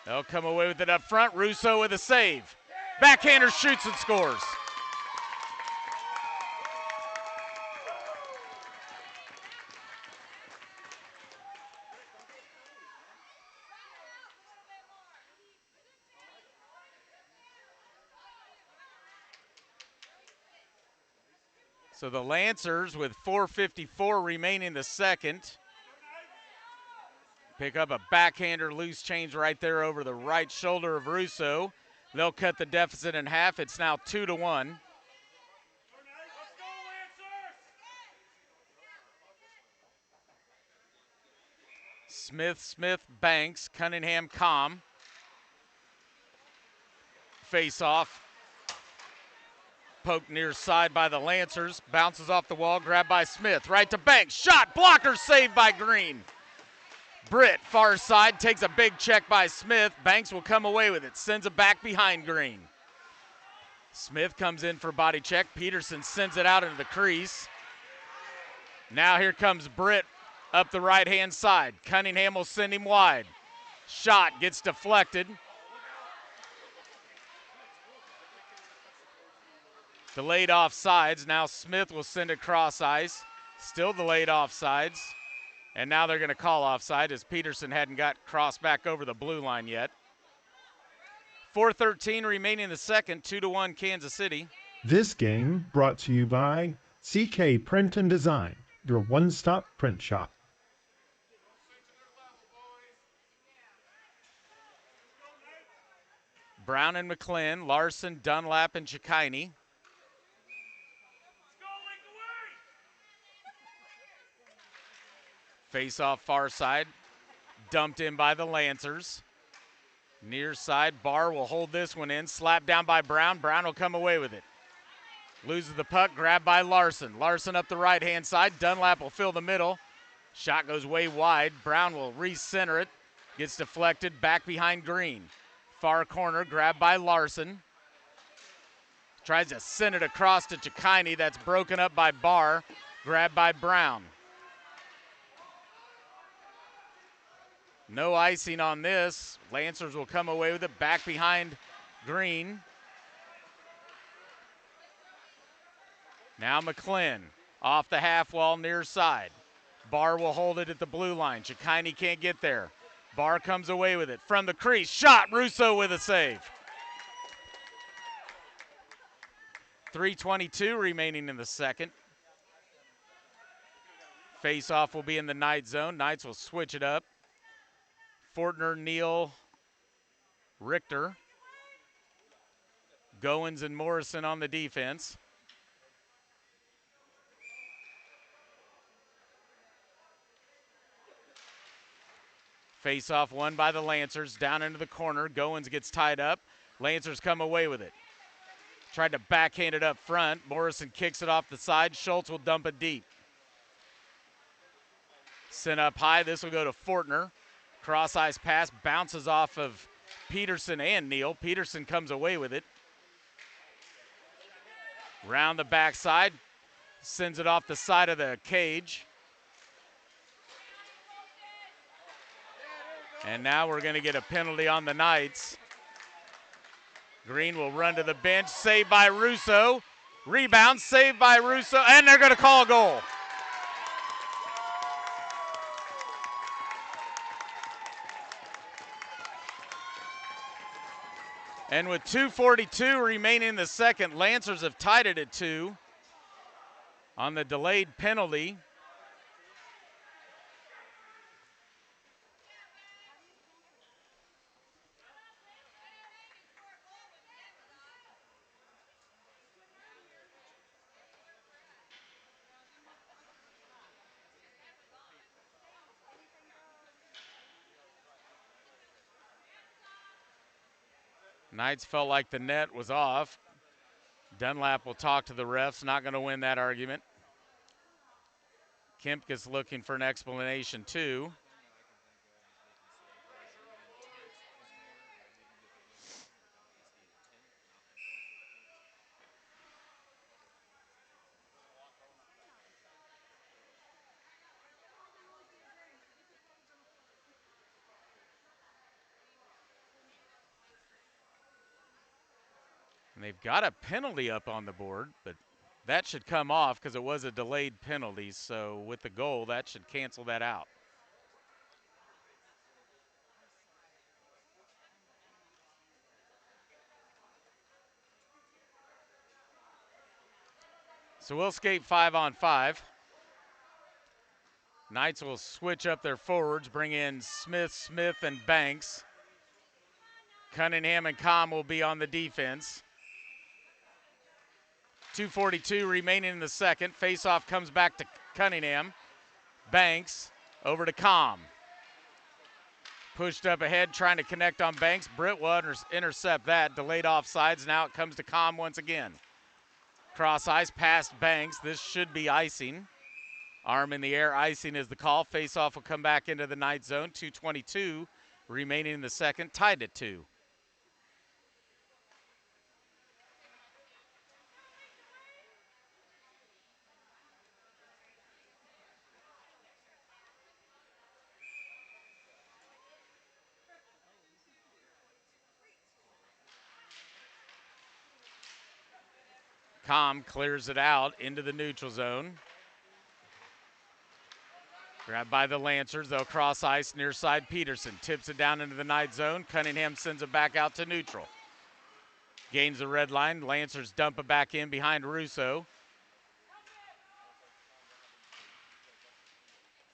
They'll come away with it up front. Russo with a save. Backhander shoots and scores. So the Lancers, with 4:54 remaining in the second, pick up a backhander loose change right there over the right shoulder of Russo. They'll cut the deficit in half. It's now 2-1. Smith, Banks, Cunningham, Com. Face off. Poked near side by the Lancers. Bounces off the wall, grabbed by Smith. Right to Banks. Shot, blocker, saved by Green. Britt, far side, takes a big check by Smith. Banks will come away with it. Sends it back behind Green. Smith comes in for body check. Peterson sends it out into the crease. Now here comes Britt up the right-hand side. Cunningham will send him wide. Shot gets deflected. Delayed offsides. Now Smith will send it cross ice. Still delayed offsides. And now they're going to call offside as Peterson hadn't got crossed back over the blue line yet. 4:13 remaining in the second, 2-1 Kansas City. This game brought to you by CK Print and Design, your one-stop print shop. Brown and McClin, Larson, Dunlap, and Chikini. Face off far side, dumped in by the Lancers. Near side, Barr will hold this one in, slapped down by Brown. Brown will come away with it. Loses the puck, grabbed by Larson. Larson up the right-hand side, Dunlap will fill the middle. Shot goes way wide, Brown will re-center it. Gets deflected, back behind Green. Far corner, grabbed by Larson. Tries to send it across to Chikini, that's broken up by Barr, grabbed by Brown. No icing on this. Lancers will come away with it back behind Green. Now McClin off the half wall near side. Barr will hold it at the blue line. Chikini can't get there. Barr comes away with it from the crease. Shot, Russo with a save. 3:22 remaining in the second. Face-off will be in the Knight zone. Knights will switch it up. Fortner, Neal, Richter. Goins and Morrison on the defense. Face-off won by the Lancers, down into the corner. Goins gets tied up. Lancers come away with it. Tried to backhand it up front. Morrison kicks it off the side. Schultz will dump it deep. Sent up high. This will go to Fortner. Cross-ice pass bounces off of Peterson and Neal. Peterson comes away with it. Round the backside. Sends it off the side of the cage. And now we're going to get a penalty on the Knights. Green will run to the bench. Saved by Russo. Rebound. Saved by Russo. And they're going to call a goal. And with 2:42 remaining in the second, Lancers have tied it at 2 on the delayed penalty. Knights felt like the net was off. Dunlap will talk to the refs, not going to win that argument. Kempkes looking for an explanation too. And they've got a penalty up on the board, but that should come off because it was a delayed penalty. So with the goal, that should cancel that out. So we'll skate 5-on-5. Knights will switch up their forwards, bring in Smith, and Banks. Cunningham and Com will be on the defense. 2:42 remaining in the second. Faceoff comes back to Cunningham. Banks over to Com. Pushed up ahead, trying to connect on Banks. Britt will intercept that. Delayed offsides. Now it comes to Com once again. Cross ice past Banks. This should be icing. Arm in the air, icing is the call. Faceoff will come back into the Knight zone. 2:22 remaining in the second, tied at 2. Com clears it out into the neutral zone. Grabbed by the Lancers. They'll cross ice near side. Peterson tips it down into the Knight zone. Cunningham sends it back out to neutral. Gains the red line. Lancers dump it back in behind Russo.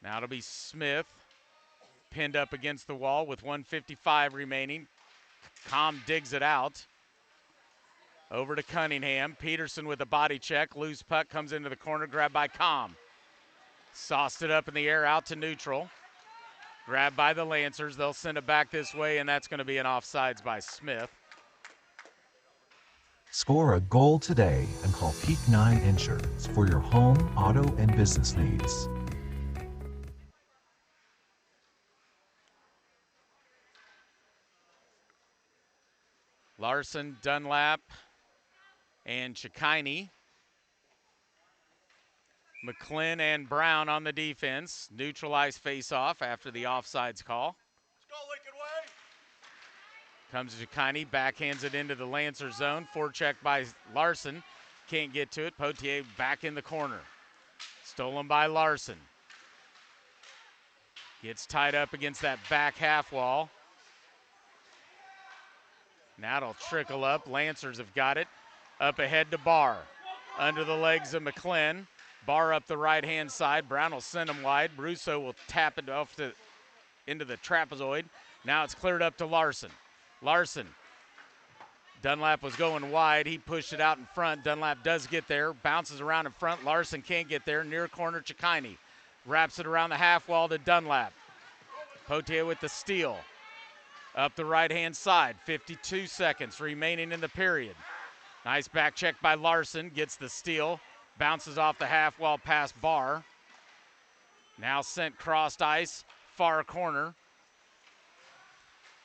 Now it'll be Smith. Pinned up against the wall with 1:55 remaining. Com digs it out. Over to Cunningham. Peterson with a body check. Loose puck comes into the corner. Grabbed by Com. Sauced it up in the air out to neutral. Grabbed by the Lancers. They'll send it back this way, and that's going to be an offsides by Smith. Score a goal today and call Peak 9 Insurance for your home, auto, and business needs. Larson, Dunlap, and Chikini. McClin and Brown on the defense. Neutralize face-off after the offsides call. Let's go, Lincoln Way. Comes Chikini, backhands it into the Lancer zone. Forecheck by Larson. Can't get to it. Potier back in the corner. Stolen by Larson. Gets tied up against that back half wall. Now it'll trickle up. Lancers have got it. Up ahead to Barr. Under the legs of McClin. Barr up the right-hand side. Brown will send him wide. Russo will tap it off into the trapezoid. Now it's cleared up to Larson. Larson. Dunlap was going wide. He pushed it out in front. Dunlap does get there. Bounces around in front. Larson can't get there. Near corner, Chikini. Wraps it around the half wall to Dunlap. Potier with the steal. Up the right-hand side. 52 seconds remaining in the period. Nice back check by Larson. Gets the steal. Bounces off the half wall past Barr. Now sent crossed ice, far corner.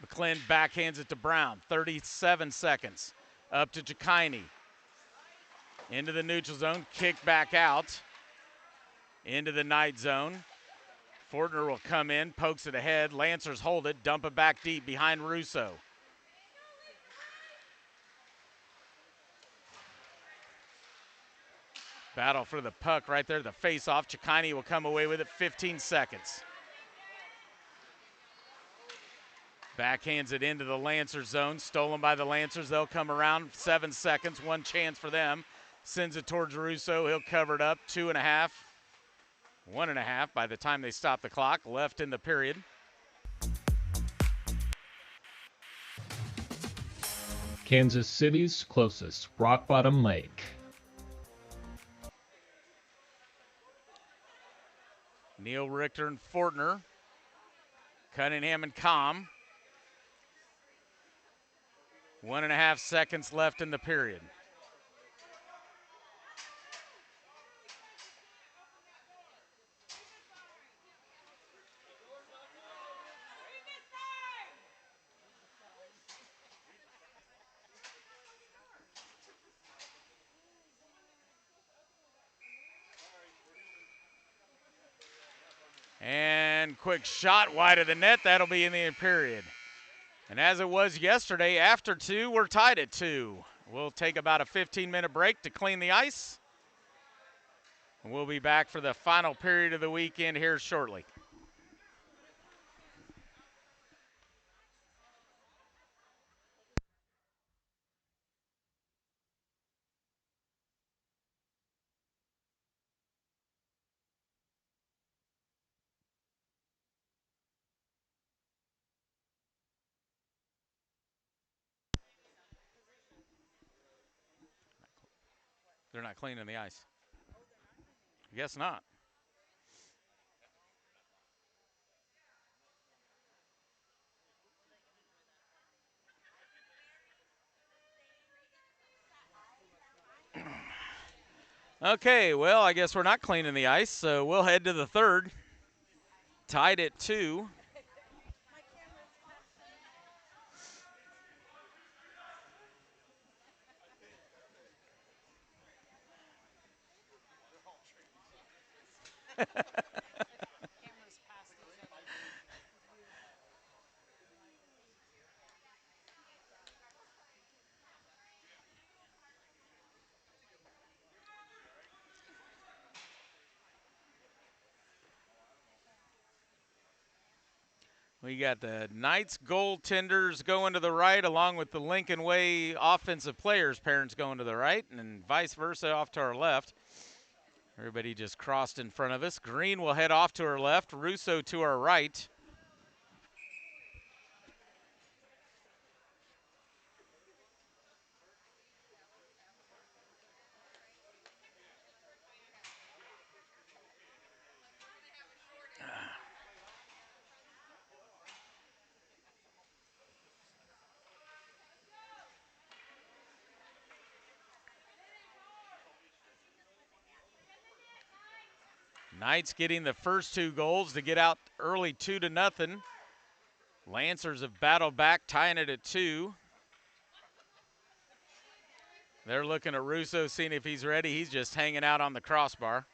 McClin backhands it to Brown. 37 seconds. Up to Chikini. Into the neutral zone, kick back out. Into the Knight zone. Fortner will come in, pokes it ahead. Lancers hold it, dump it back deep behind Russo. Battle for the puck right there, the face-off. Chikini will come away with it, 15 seconds. Backhands it into the Lancer zone, stolen by the Lancers. They'll come around, 7 seconds, one chance for them. Sends it towards Russo, he'll cover it up, 2.5, 1.5 by the time they stop the clock, left in the period. Kansas City's closest, Rock Bottom Lake. Neil Richter and Fortner. Cunningham and Com. 1.5 seconds left in the period. And quick shot wide of the net. That'll be in the period. And as it was yesterday, after 2, we're tied at 2. We'll take about a 15-minute break to clean the ice. And we'll be back for the final period of the weekend here shortly. They're not cleaning the ice. I guess not. Okay, well, I guess we're not cleaning the ice, so we'll head to the third. Tied at 2. We got the Knights goaltenders going to the right, along with the Lincoln Way offensive players' parents going to the right, and vice versa off to our left. Everybody just crossed in front of us. Green will head off to our left, Russo to our right. Knights getting the first 2 goals to get out early 2-0. Lancers have battled back, tying it at 2. They're looking at Russo, seeing if he's ready. He's just hanging out on the crossbar.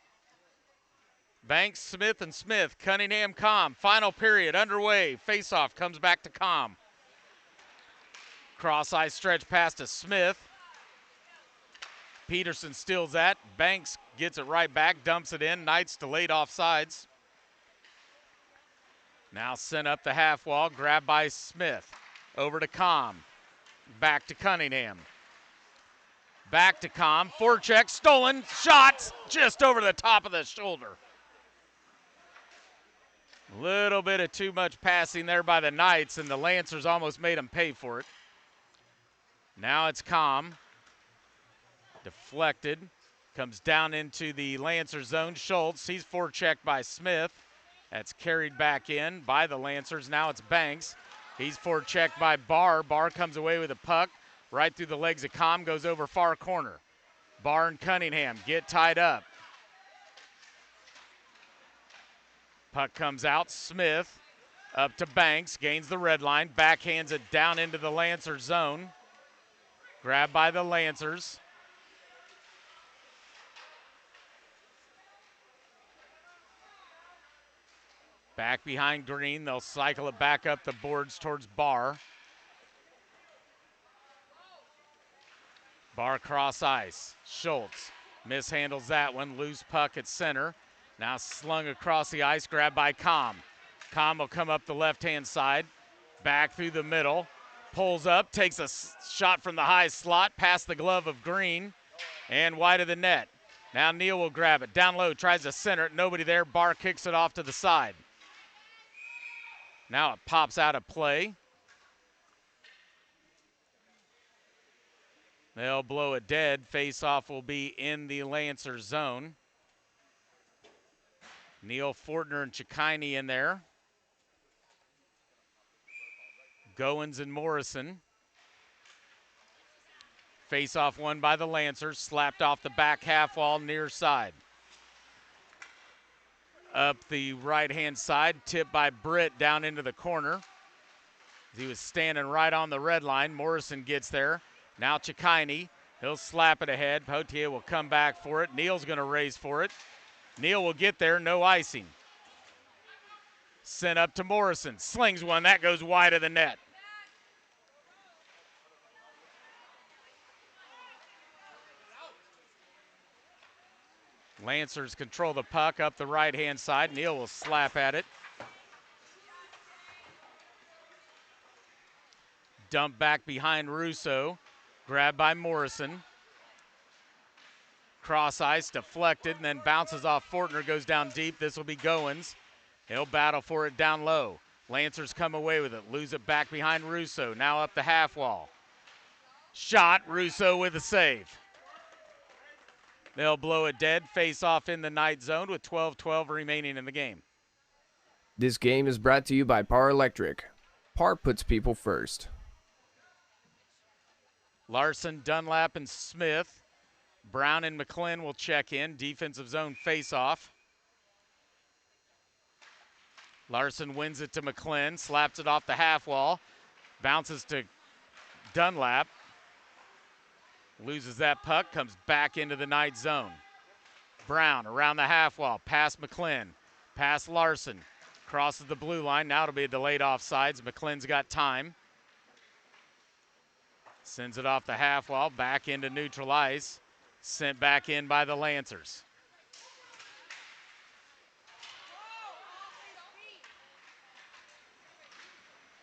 Banks, Smith, and Smith. Cunningham, Com. Final period underway. Faceoff comes back to Com. Cross ice stretch pass to Smith. Peterson steals that. Banks gets it right back, dumps it in. Knights delayed offsides. Now sent up the half wall, grabbed by Smith. Over to Com. Back to Cunningham. Back to Com. Forecheck, stolen, shots just over the top of the shoulder. A little bit of too much passing there by the Knights, and the Lancers almost made them pay for it. Now it's Com. Deflected. Comes down into the Lancer zone. Schultz, he's forechecked by Smith. That's carried back in by the Lancers. Now it's Banks. He's forechecked by Barr. Barr comes away with a puck right through the legs of Com, goes over far corner. Barr and Cunningham get tied up. Puck comes out. Smith up to Banks, gains the red line, backhands it down into the Lancer zone. Grabbed by the Lancers. Back behind Green, they'll cycle it back up the boards towards Barr. Barr cross ice. Schultz mishandles that one. Loose puck at center. Now slung across the ice, grabbed by Com. Com will come up the left-hand side. Back through the middle. Pulls up, takes a shot from the high slot, past the glove of Green, and wide of the net. Now Neal will grab it. Down low, tries to center it. Nobody there. Barr kicks it off to the side. Now it pops out of play. They'll blow it dead. Face-off will be in the Lancer zone. Neal, Fortner, and Chikini in there. Goins and Morrison. Face-off won by the Lancers, slapped off the back half wall near side. Up the right-hand side, tipped by Britt down into the corner. He was standing right on the red line. Morrison gets there. Now Chikaini, he'll slap it ahead. Potier will come back for it. Neal's going to race for it. Neal will get there, no icing. Sent up to Morrison, slings one, that goes wide of the net. Lancers control the puck up the right-hand side. Neal will slap at it. Dump back behind Russo. Grabbed by Morrison. Cross ice, deflected, and then bounces off Fortner, goes down deep. This will be Goins. He'll battle for it down low. Lancers come away with it. Lose it back behind Russo. Now up the half wall. Shot, Russo with a save. They'll blow it dead. Face off in the night zone with 12:12 remaining in the game. This game is brought to you by Par Electric. Par puts people first. Larson, Dunlap, and Smith. Brown and McClin will check in. Defensive zone face-off. Larson wins it to McClin, slaps it off the half wall, bounces to Dunlap. Loses that puck, comes back into the night zone. Brown around the half wall, past McClin, past Larson. Crosses the blue line, now it'll be a delayed offsides. McClin's got time. Sends it off the half wall, back into neutral ice. Sent back in by the Lancers.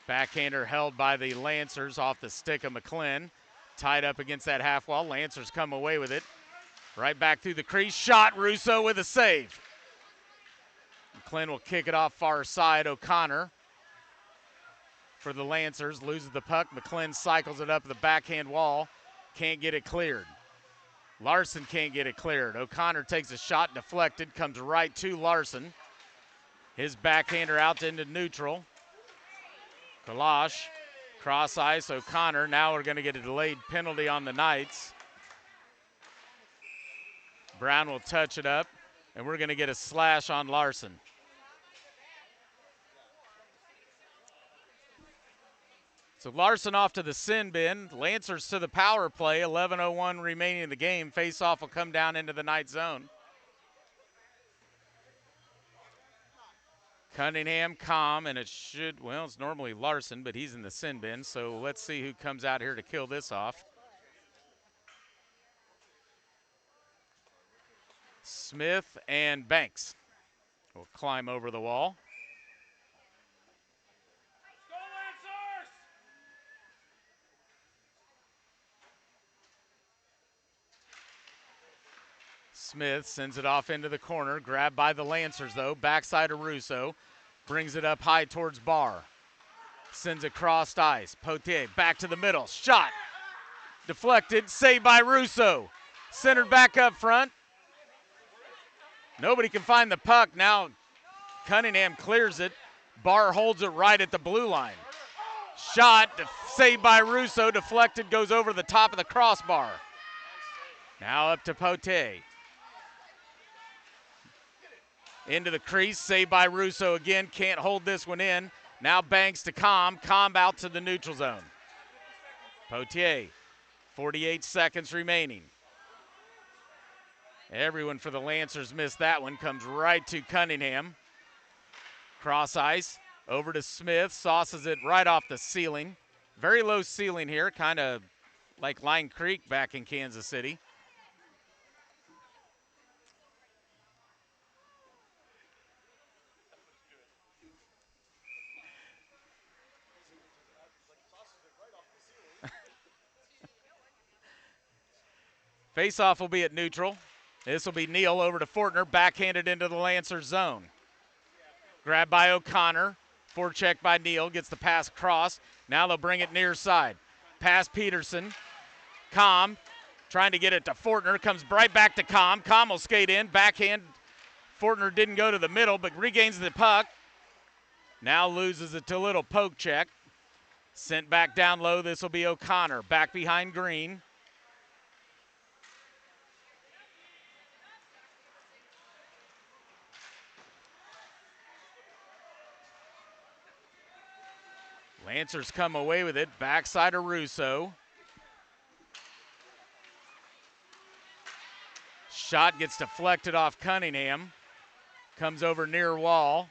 Backhander held by the Lancers off the stick of McClin. Tied up against that half wall. Lancers come away with it. Right back through the crease. Shot, Russo with a save. McClin will kick it off far side. O'Connor for the Lancers. Loses the puck. McClin cycles it up the backhand wall. Can't get it cleared. Larson can't get it cleared. O'Connor takes a shot, deflected. Comes right to Larson. His backhander out into neutral. Kalash. Cross ice, O'Connor. Now we're going to get a delayed penalty on the Knights. Brown will touch it up, and we're going to get a slash on Larson. So Larson off to the sin bin. Lancers to the power play. 11:01 remaining in the game. Face-off will come down into the night zone. Cunningham, calm, and it should, well, it's normally Larson, but he's in the sin bin, so let's see who comes out here to kill this off. Smith and Banks will climb over the wall. Smith sends it off into the corner. Grabbed by the Lancers, though. Backside of Russo. Brings it up high towards Barr. Sends it crossed ice. Potier back to the middle. Shot. Deflected. Saved by Russo. Centered back up front. Nobody can find the puck. Now Cunningham clears it. Barr holds it right at the blue line. Shot. Saved by Russo. Deflected. Goes over the top of the crossbar. Now up to Potier. Into the crease, saved by Russo again. Can't hold this one in. Now Banks to Com. Com out to the neutral zone. Potier, 48 seconds remaining. Everyone for the Lancers missed that one. Comes right to Cunningham. Cross ice, over to Smith. Sauces it right off the ceiling. Very low ceiling here, kind of like Line Creek back in Kansas City. Face-off will be at neutral. This will be Neal over to Fortner, backhanded into the Lancers zone. Grabbed by O'Connor, forecheck by Neal, gets the pass across. Now they'll bring it near side. Pass Peterson. Com trying to get it to Fortner, comes right back to Com. Com will skate in, backhand. Fortner didn't go to the middle, but regains the puck. Now loses it to Little, poke check. Sent back down low, this will be O'Connor, back behind Green. Lancers come away with it. Backside of Russo. Shot gets deflected off Cunningham. Comes over near wall.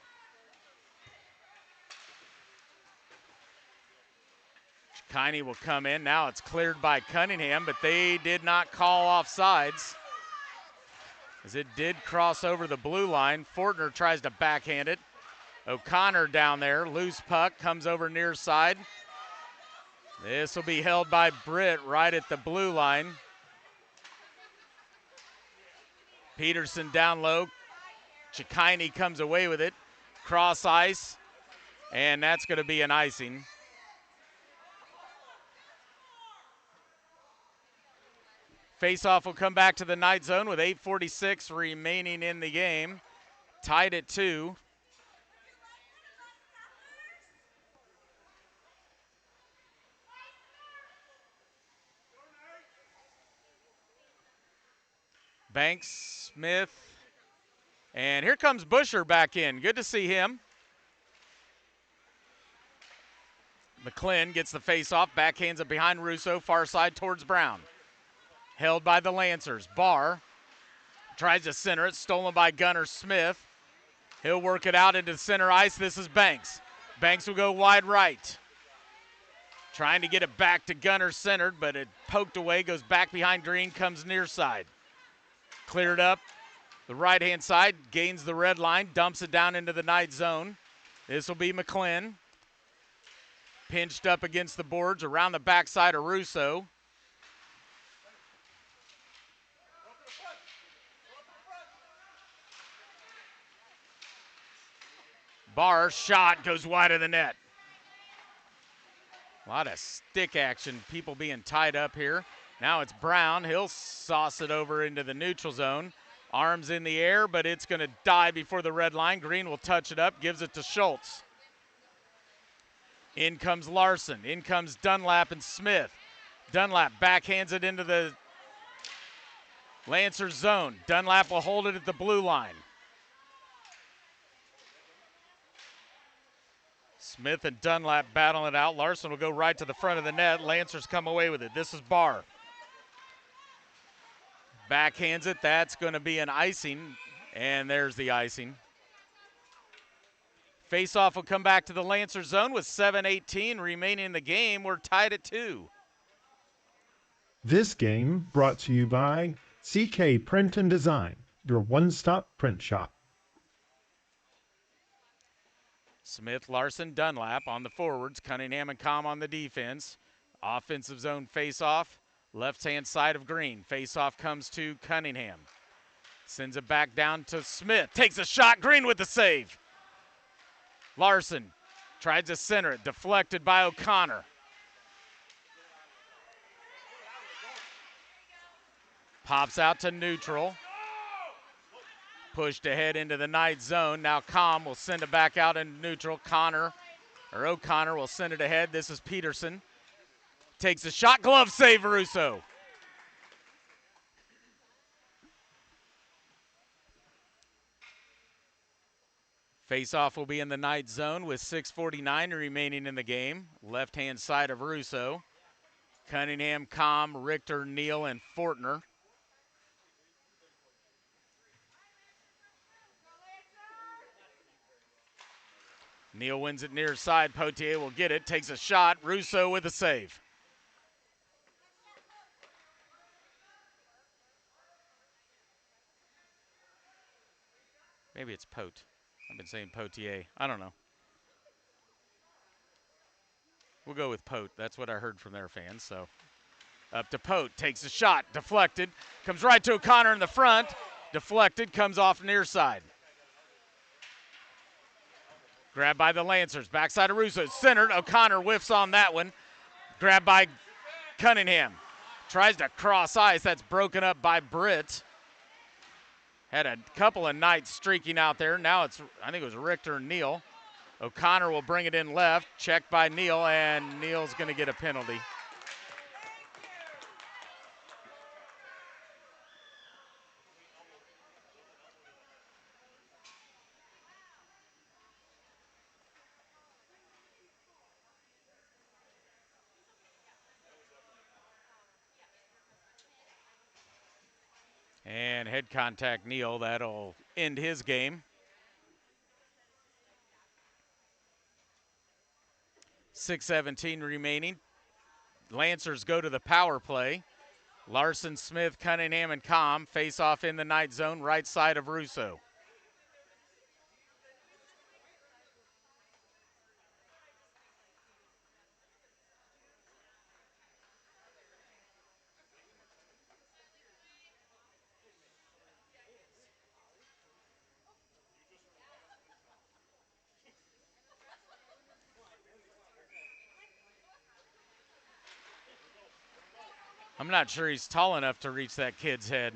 Chikine will come in. Now it's cleared by Cunningham, but they did not call offsides, as it did cross over the blue line. Fortner tries to backhand it. O'Connor down there. Loose puck. Comes over near side. This will be held by Britt right at the blue line. Peterson down low. Chikine comes away with it. Cross ice. And that's going to be an icing. Faceoff will come back to the Knight zone with 8:46 remaining in the game. Tied at 2. Banks, Smith, and here comes Busher back in. Good to see him. McClin gets the face-off, backhands it behind Russo, far side towards Brown. Held by the Lancers. Barr tries to center it, stolen by Gunnar Smith. He'll work it out into center ice. This is Banks. Banks will go wide right. Trying to get it back to Gunnar centered, but it poked away, goes back behind Green, comes near side. Cleared up the right-hand side, gains the red line, dumps it down into the Knight zone. This will be McClin. Pinched up against the boards around the backside of Russo. Barr shot goes wide of the net. A lot of stick action, people being tied up here. Now it's Brown. He'll sauce it over into the neutral zone. Arms in the air, but it's going to die before the red line. Green will touch it up, gives it to Schultz. In comes Larson. In comes Dunlap and Smith. Dunlap backhands it into the Lancers zone. Dunlap will hold it at the blue line. Smith and Dunlap battling it out. Larson will go right to the front of the net. Lancers come away with it. This is Barr. Backhands it. That's going to be an icing, and there's the icing. Faceoff will come back to the Lancers zone with 7:18 remaining in the game. We're tied at 2. This game brought to you by CK Print and Design, your one-stop print shop. Smith, Larson, Dunlap on the forwards. Cunningham and Com on the defense. Offensive zone faceoff. Left-hand side of Green. Faceoff comes to Cunningham. Sends it back down to Smith. Takes a shot. Green with the save. Larson tries to center it. Deflected by O'Connor. Pops out to neutral. Pushed ahead into the Knight zone. Now Com will send it back out into neutral. O'Connor will send it ahead. This is Peterson. Takes a shot. Glove save, Russo. Faceoff will be in the Knight zone with 6:49 remaining in the game. Left-hand side of Russo. Cunningham, Com, Richter, Neal, and Fortner. Neal wins it near side. Potier will get it. Takes a shot. Russo with a save. Maybe it's Pote. I've been saying Potier. I don't know. We'll go with Pote. That's what I heard from their fans. So up to Pote. Takes a shot. Deflected. Comes right to O'Connor in the front. Deflected. Comes off near side. Grabbed by the Lancers. Backside of Russo. Centered. O'Connor whiffs on that one. Grabbed by Cunningham. Tries to cross ice. That's broken up by Britt. Had a couple of Knights streaking out there. Now it's, I think it was Richter and Neal. O'Connor will bring it in left. Checked by Neal, and Neal's going to get a penalty. And head contact Neal, that'll end his game. 6:17 remaining. Lancers go to the power play. Larson, Smith, Cunningham, and Com face off in the night zone, right side of Russo. I'm not sure he's tall enough to reach that kid's head.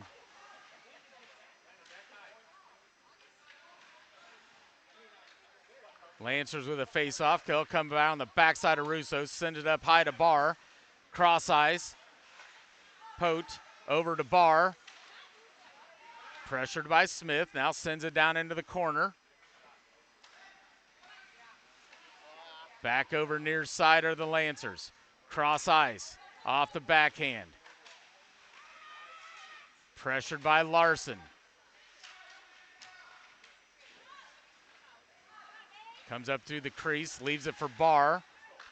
Lancers with a face-off. They'll come around the backside of Russo, send it up high to Barr. Cross eyes. Pote over to Barr. Pressured by Smith. Now sends it down into the corner. Back over near side are the Lancers. Cross ice. Off the backhand. Pressured by Larson. Comes up through the crease, leaves it for Barr.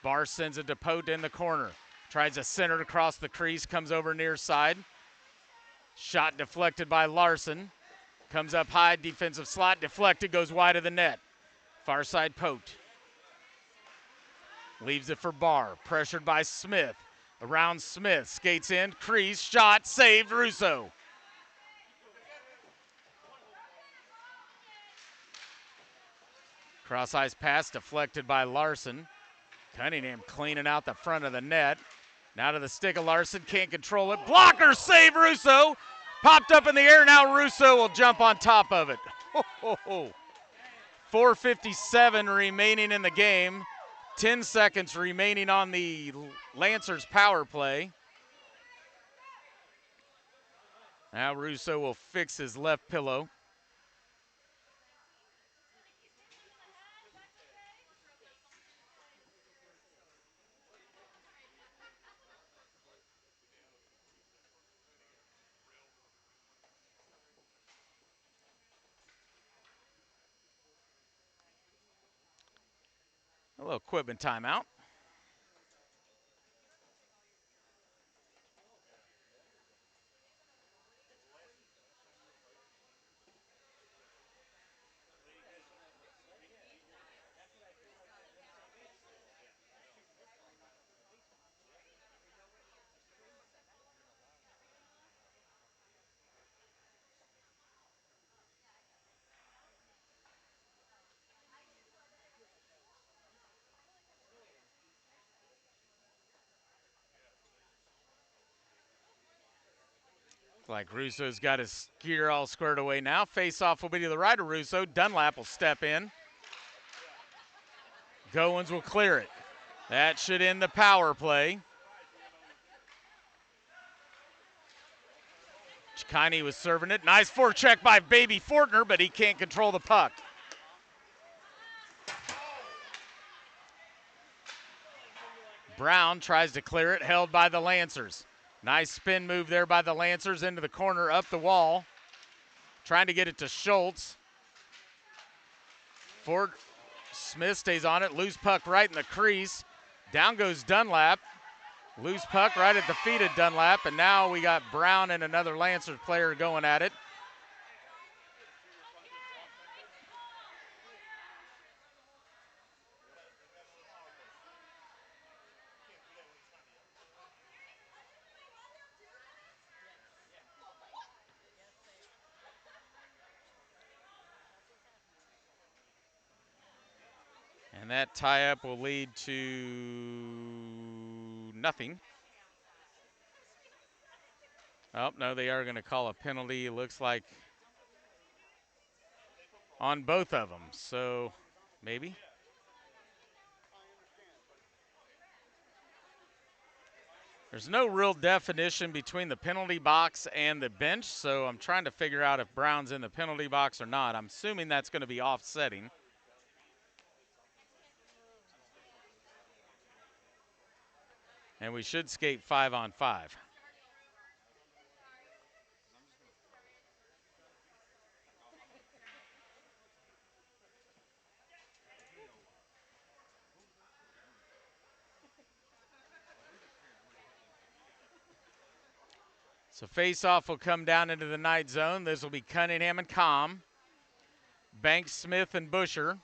Barr sends it to Pote in the corner. Tries to center it across the crease, comes over near side. Shot deflected by Larson. Comes up high, defensive slot, deflected, goes wide of the net. Far side Pote. Leaves it for Barr, pressured by Smith. Around Smith, skates in, crease, shot, saved, Russo. Cross ice pass deflected by Larson. Cunningham cleaning out the front of the net. Now to the stick of Larson, can't control it. Blocker save, Russo. Popped up in the air, now Russo will jump on top of it. 4:57 remaining in the game. 10 seconds remaining on the Lancers power play. Now Russo will fix his left pillow. A little equipment timeout. Like Russo's got his gear all squared away now. Face off will be to the right of Russo. Dunlap will step in. Goins will clear it. That should end the power play. Chikani was serving it. Nice forecheck by Baby Fortner, but he can't control the puck. Brown tries to clear it, held by the Lancers. Nice spin move there by the Lancers into the corner, up the wall. Trying to get it to Schultz. Smith stays on it, loose puck right in the crease. Down goes Dunlap. Loose puck right at the feet of Dunlap, and now we got Brown and another Lancers player going at it. And that tie-up will lead to nothing. Oh, no, they are going to call a penalty, it looks like, on both of them. So, maybe. There's no real definition between the penalty box and the bench, so I'm trying to figure out if Brown's in the penalty box or not. I'm assuming that's going to be offsetting. And we should skate 5-on-5. So face-off will come down into the night zone. This will be Cunningham and Com. Banks, Smith, and Busher.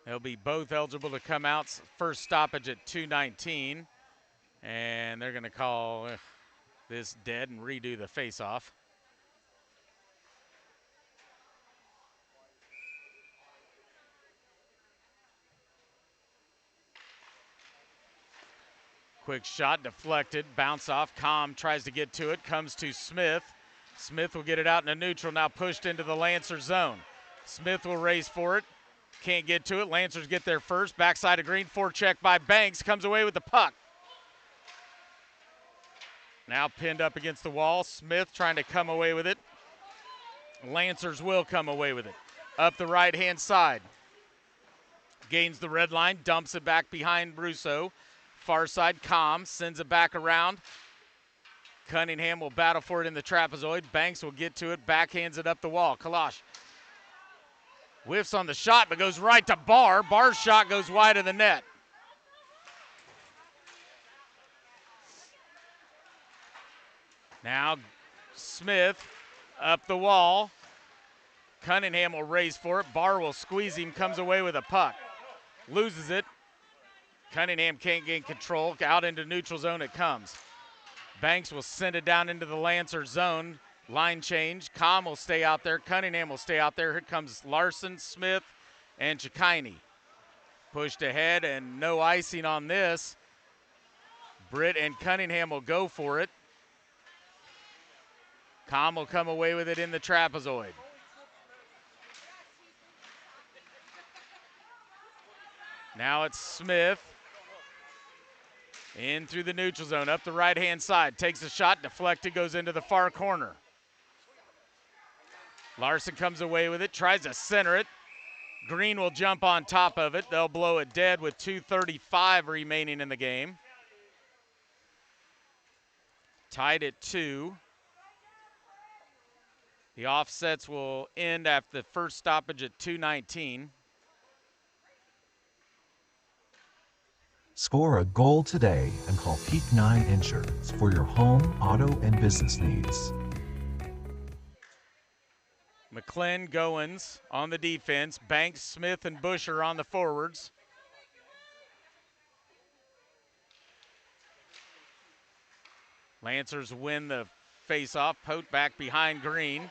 They'll be both eligible to come out. First stoppage at 2:19. And they're going to call this dead and redo the face-off. Quick shot deflected, bounce off. Com tries to get to it, comes to Smith. Smith will get it out into neutral, now pushed into the Lancer zone. Smith will race for it, can't get to it. Lancers get there first, backside of Green, forecheck by Banks, comes away with the puck. Now pinned up against the wall. Smith trying to come away with it. Lancers will come away with it. Up the right-hand side. Gains the red line, dumps it back behind Russo. Far side, Com sends it back around. Cunningham will battle for it in the trapezoid. Banks will get to it, backhands it up the wall. Kalash whiffs on the shot, but goes right to Barr. Barr's shot goes wide of the net. Now Smith up the wall. Cunningham will race for it. Barr will squeeze him, comes away with a puck. Loses it. Cunningham can't gain control. Out into neutral zone it comes. Banks will send it down into the Lancer zone. Line change. Com will stay out there. Cunningham will stay out there. Here comes Larson, Smith, and Chikini. Pushed ahead and no icing on this. Britt and Cunningham will go for it. Com will come away with it in the trapezoid. Now it's Smith. In through the neutral zone, up the right-hand side. Takes a shot, deflected, goes into the far corner. Larson comes away with it, tries to center it. Green will jump on top of it. They'll blow it dead with 2:35 remaining in the game. Tied at 2. The offsets will end after the first stoppage at 2:19. Score a goal today and call Peak 9 Insurance for your home, auto, and business needs. McClellan, Goins on the defense. Banks, Smith, and Busher on the forwards. Lancers win the face-off. Pote back behind Green.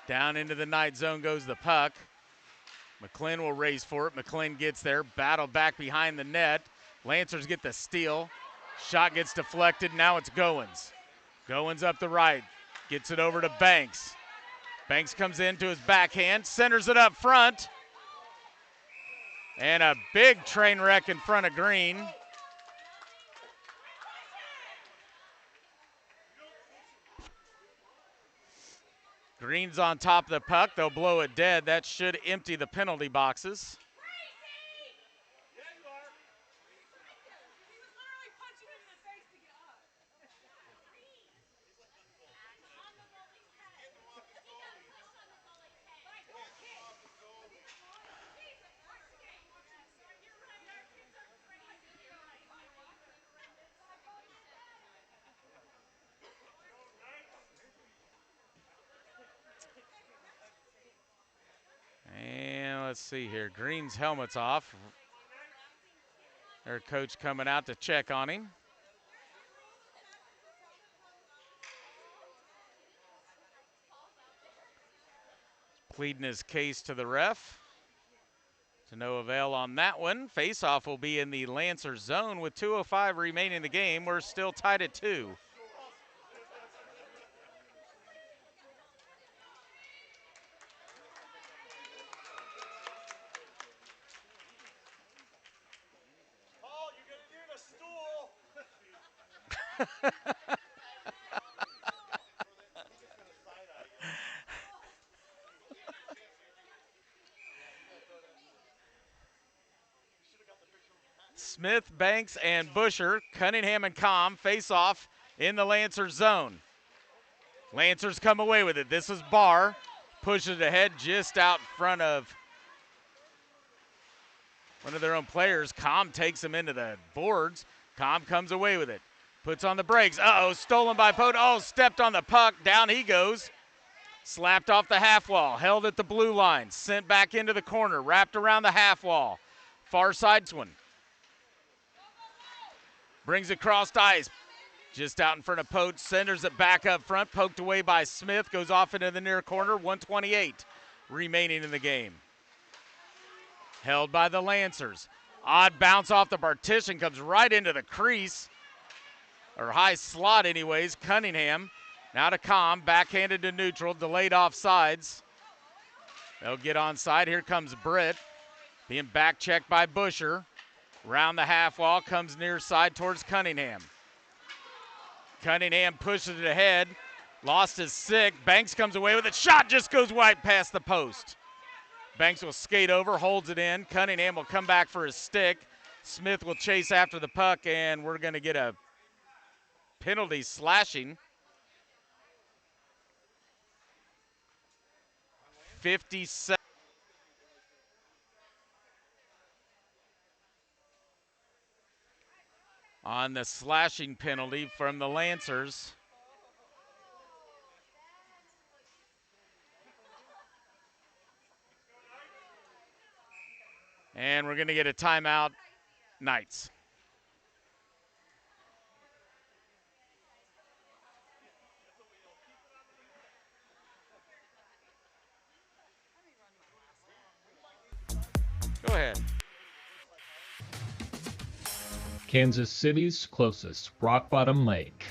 Down into the night zone goes the puck. McClellan will race for it. McClellan gets there. Battle back behind the net. Lancers get the steal. Shot gets deflected. Now it's Goins. Goins up the right. Gets it over to Banks. Banks comes into his backhand. Centers it up front. And a big train wreck in front of Green. Green's on top of the puck. They'll blow it dead. That should empty the penalty boxes. And let's see here. Green's helmet's off. Their coach coming out to check on him. Pleading his case to the ref. To no avail on that one. Face-off will be in the Lancer zone with 2:05 remaining in the game. We're still tied at 2. Smith, Banks, and Busher. Cunningham and Com face off in the Lancers zone. Lancers come away with it. This is Barr. Pushes it ahead just out front of one of their own players. Com takes him into the boards. Com comes away with it. Puts on the brakes. Uh-oh, stolen by Pote. Oh, stepped on the puck. Down he goes. Slapped off the half wall. Held at the blue line. Sent back into the corner. Wrapped around the half wall. Far side one. Brings it across ice. Just out in front of Pote. Centers it back up front. Poked away by Smith. Goes off into the near corner. 1:28 remaining in the game. Held by the Lancers. Odd bounce off the partition. Comes right into the crease. Or high slot anyways. Cunningham. Now to Com. Backhanded to neutral. Delayed offsides. They'll get onside. Here comes Britt. Being back checked by Busher. Round the half wall. Comes near side towards Cunningham. Cunningham pushes it ahead. Lost his stick. Banks comes away with it. Shot just goes right past the post. Banks will skate over, holds it in. Cunningham will come back for his stick. Smith will chase after the puck, and we're going to get a penalty slashing. 57. On the slashing penalty from the Lancers. And we're going to get a timeout, Knights. Go ahead. Kansas City's closest, Rock Bottom Lake.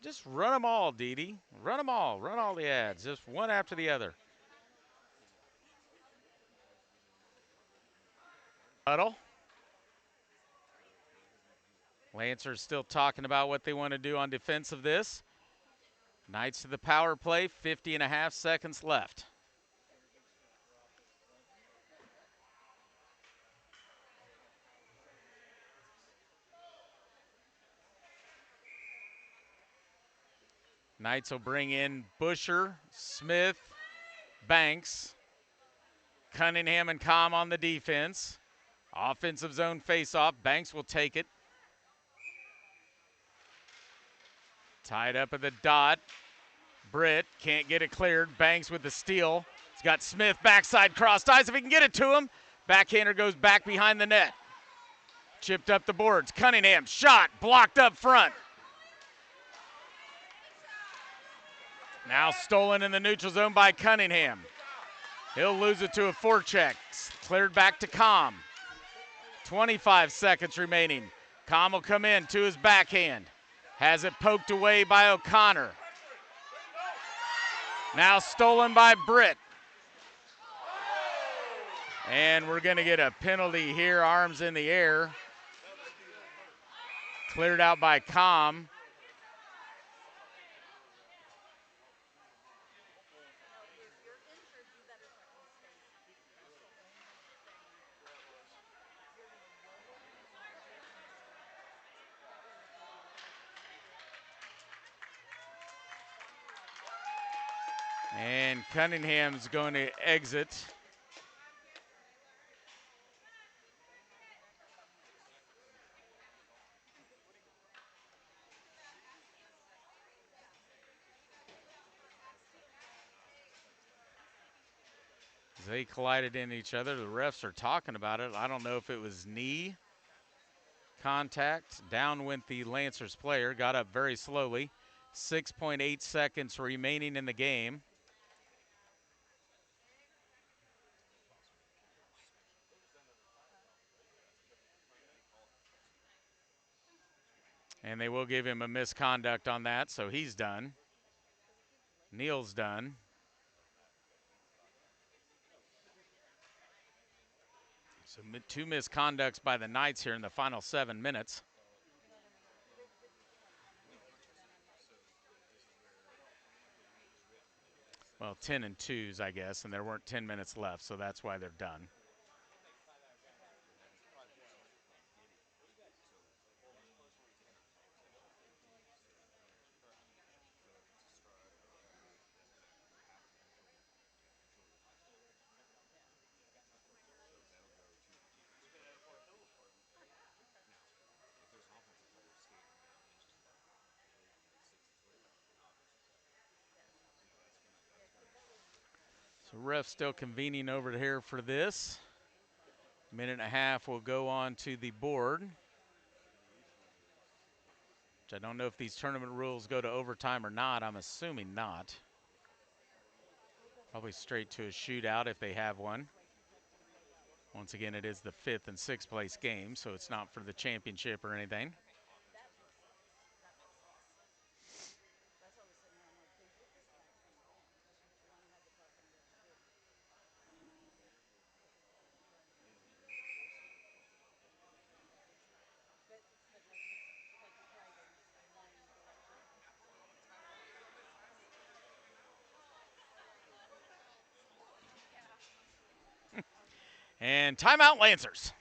Just run them all, Dede. Run them all. Run all the ads, just one after the other. Huddle. Lancers still talking about what they want to do on defense of this. Knights to the power play, 50.5 seconds left. Knights will bring in Busher, Smith, Banks, Cunningham and Com on the defense. Offensive zone face-off. Banks will take it. Tied up at the dot. Britt can't get it cleared. Banks with the steal. He's got Smith backside crossed eyes if he can get it to him. Backhander goes back behind the net. Chipped up the boards. Cunningham shot blocked up front. Now stolen in the neutral zone by Cunningham. He'll lose it to a forecheck. Cleared back to Com. 25 seconds remaining. Com will come in to his backhand. Has it poked away by O'Connor. Now stolen by Britt. And we're going to get a penalty here, arms in the air. Cleared out by Com. And Cunningham's going to exit. They collided in each other. The refs are talking about it. I don't know if it was knee contact. Down went the Lancers player. Got up very slowly. 6.8 seconds remaining in the game. And they will give him a misconduct on that, so he's done. Neal's done. So 2 misconducts by the Knights here in the final 7 minutes. Well, 10 and 2s, I guess, and there weren't 10 minutes left, so that's why they're done. So ref still convening over here for this. Minute and a half will go on to the board. Which I don't know if these tournament rules go to overtime or not. I'm assuming not. Probably straight to a shootout if they have one. Once again, it is the 5th and 6th place game, so it's not for the championship or anything. And timeout, Lancers.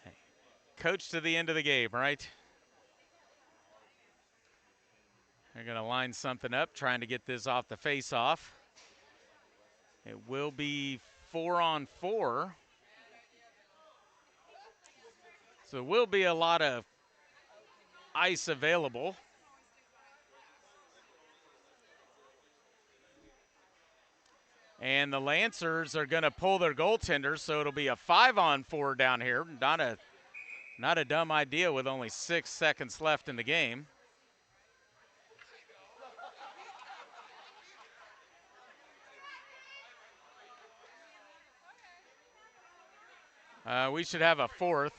Hey, coach to the end of the game, right? They're going to line something up, trying to get this off the face-off. It will be 4-on-4. So there will be a lot of ice available. And the Lancers are going to pull their goaltenders, so it'll be a 5-on-4 down here. Not a dumb idea with only 6 seconds left in the game. We should have a 4th.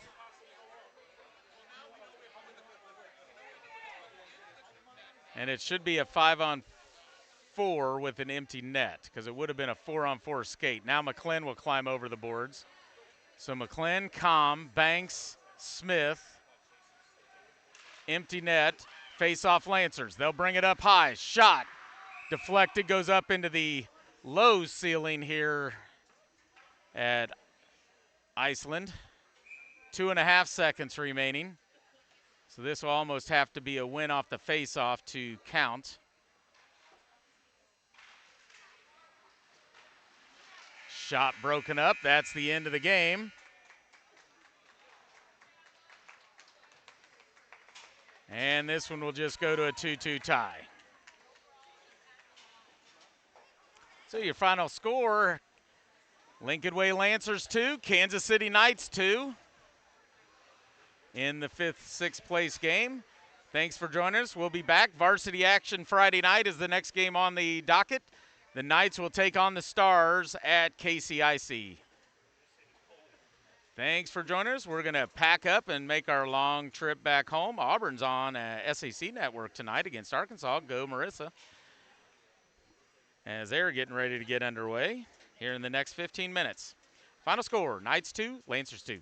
And it should be a 5-on-4 with an empty net, because it would have been a 4-on-4 skate. Now McClin will climb over the boards. So McClin, Com, Banks, Smith, empty net, face-off Lancers. They'll bring it up high. Shot deflected, goes up into the low ceiling here at Iceland. 2.5 seconds remaining. So this will almost have to be a win off the face-off to count. Shot broken up. That's the end of the game. And this one will just go to a 2-2 tie. So your final score, Lincoln Way Lancers 2, Kansas City Knights 2 in the 5th, 6th place game. Thanks for joining us. We'll be back. Varsity action Friday night is the next game on the docket. The Knights will take on the Stars at KCIC. Thanks for joining us. We're going to pack up and make our long trip back home. Auburn's on SAC Network tonight against Arkansas. Go Marissa. As they're getting ready to get underway here in the next 15 minutes. Final score, Knights 2, Lancers 2.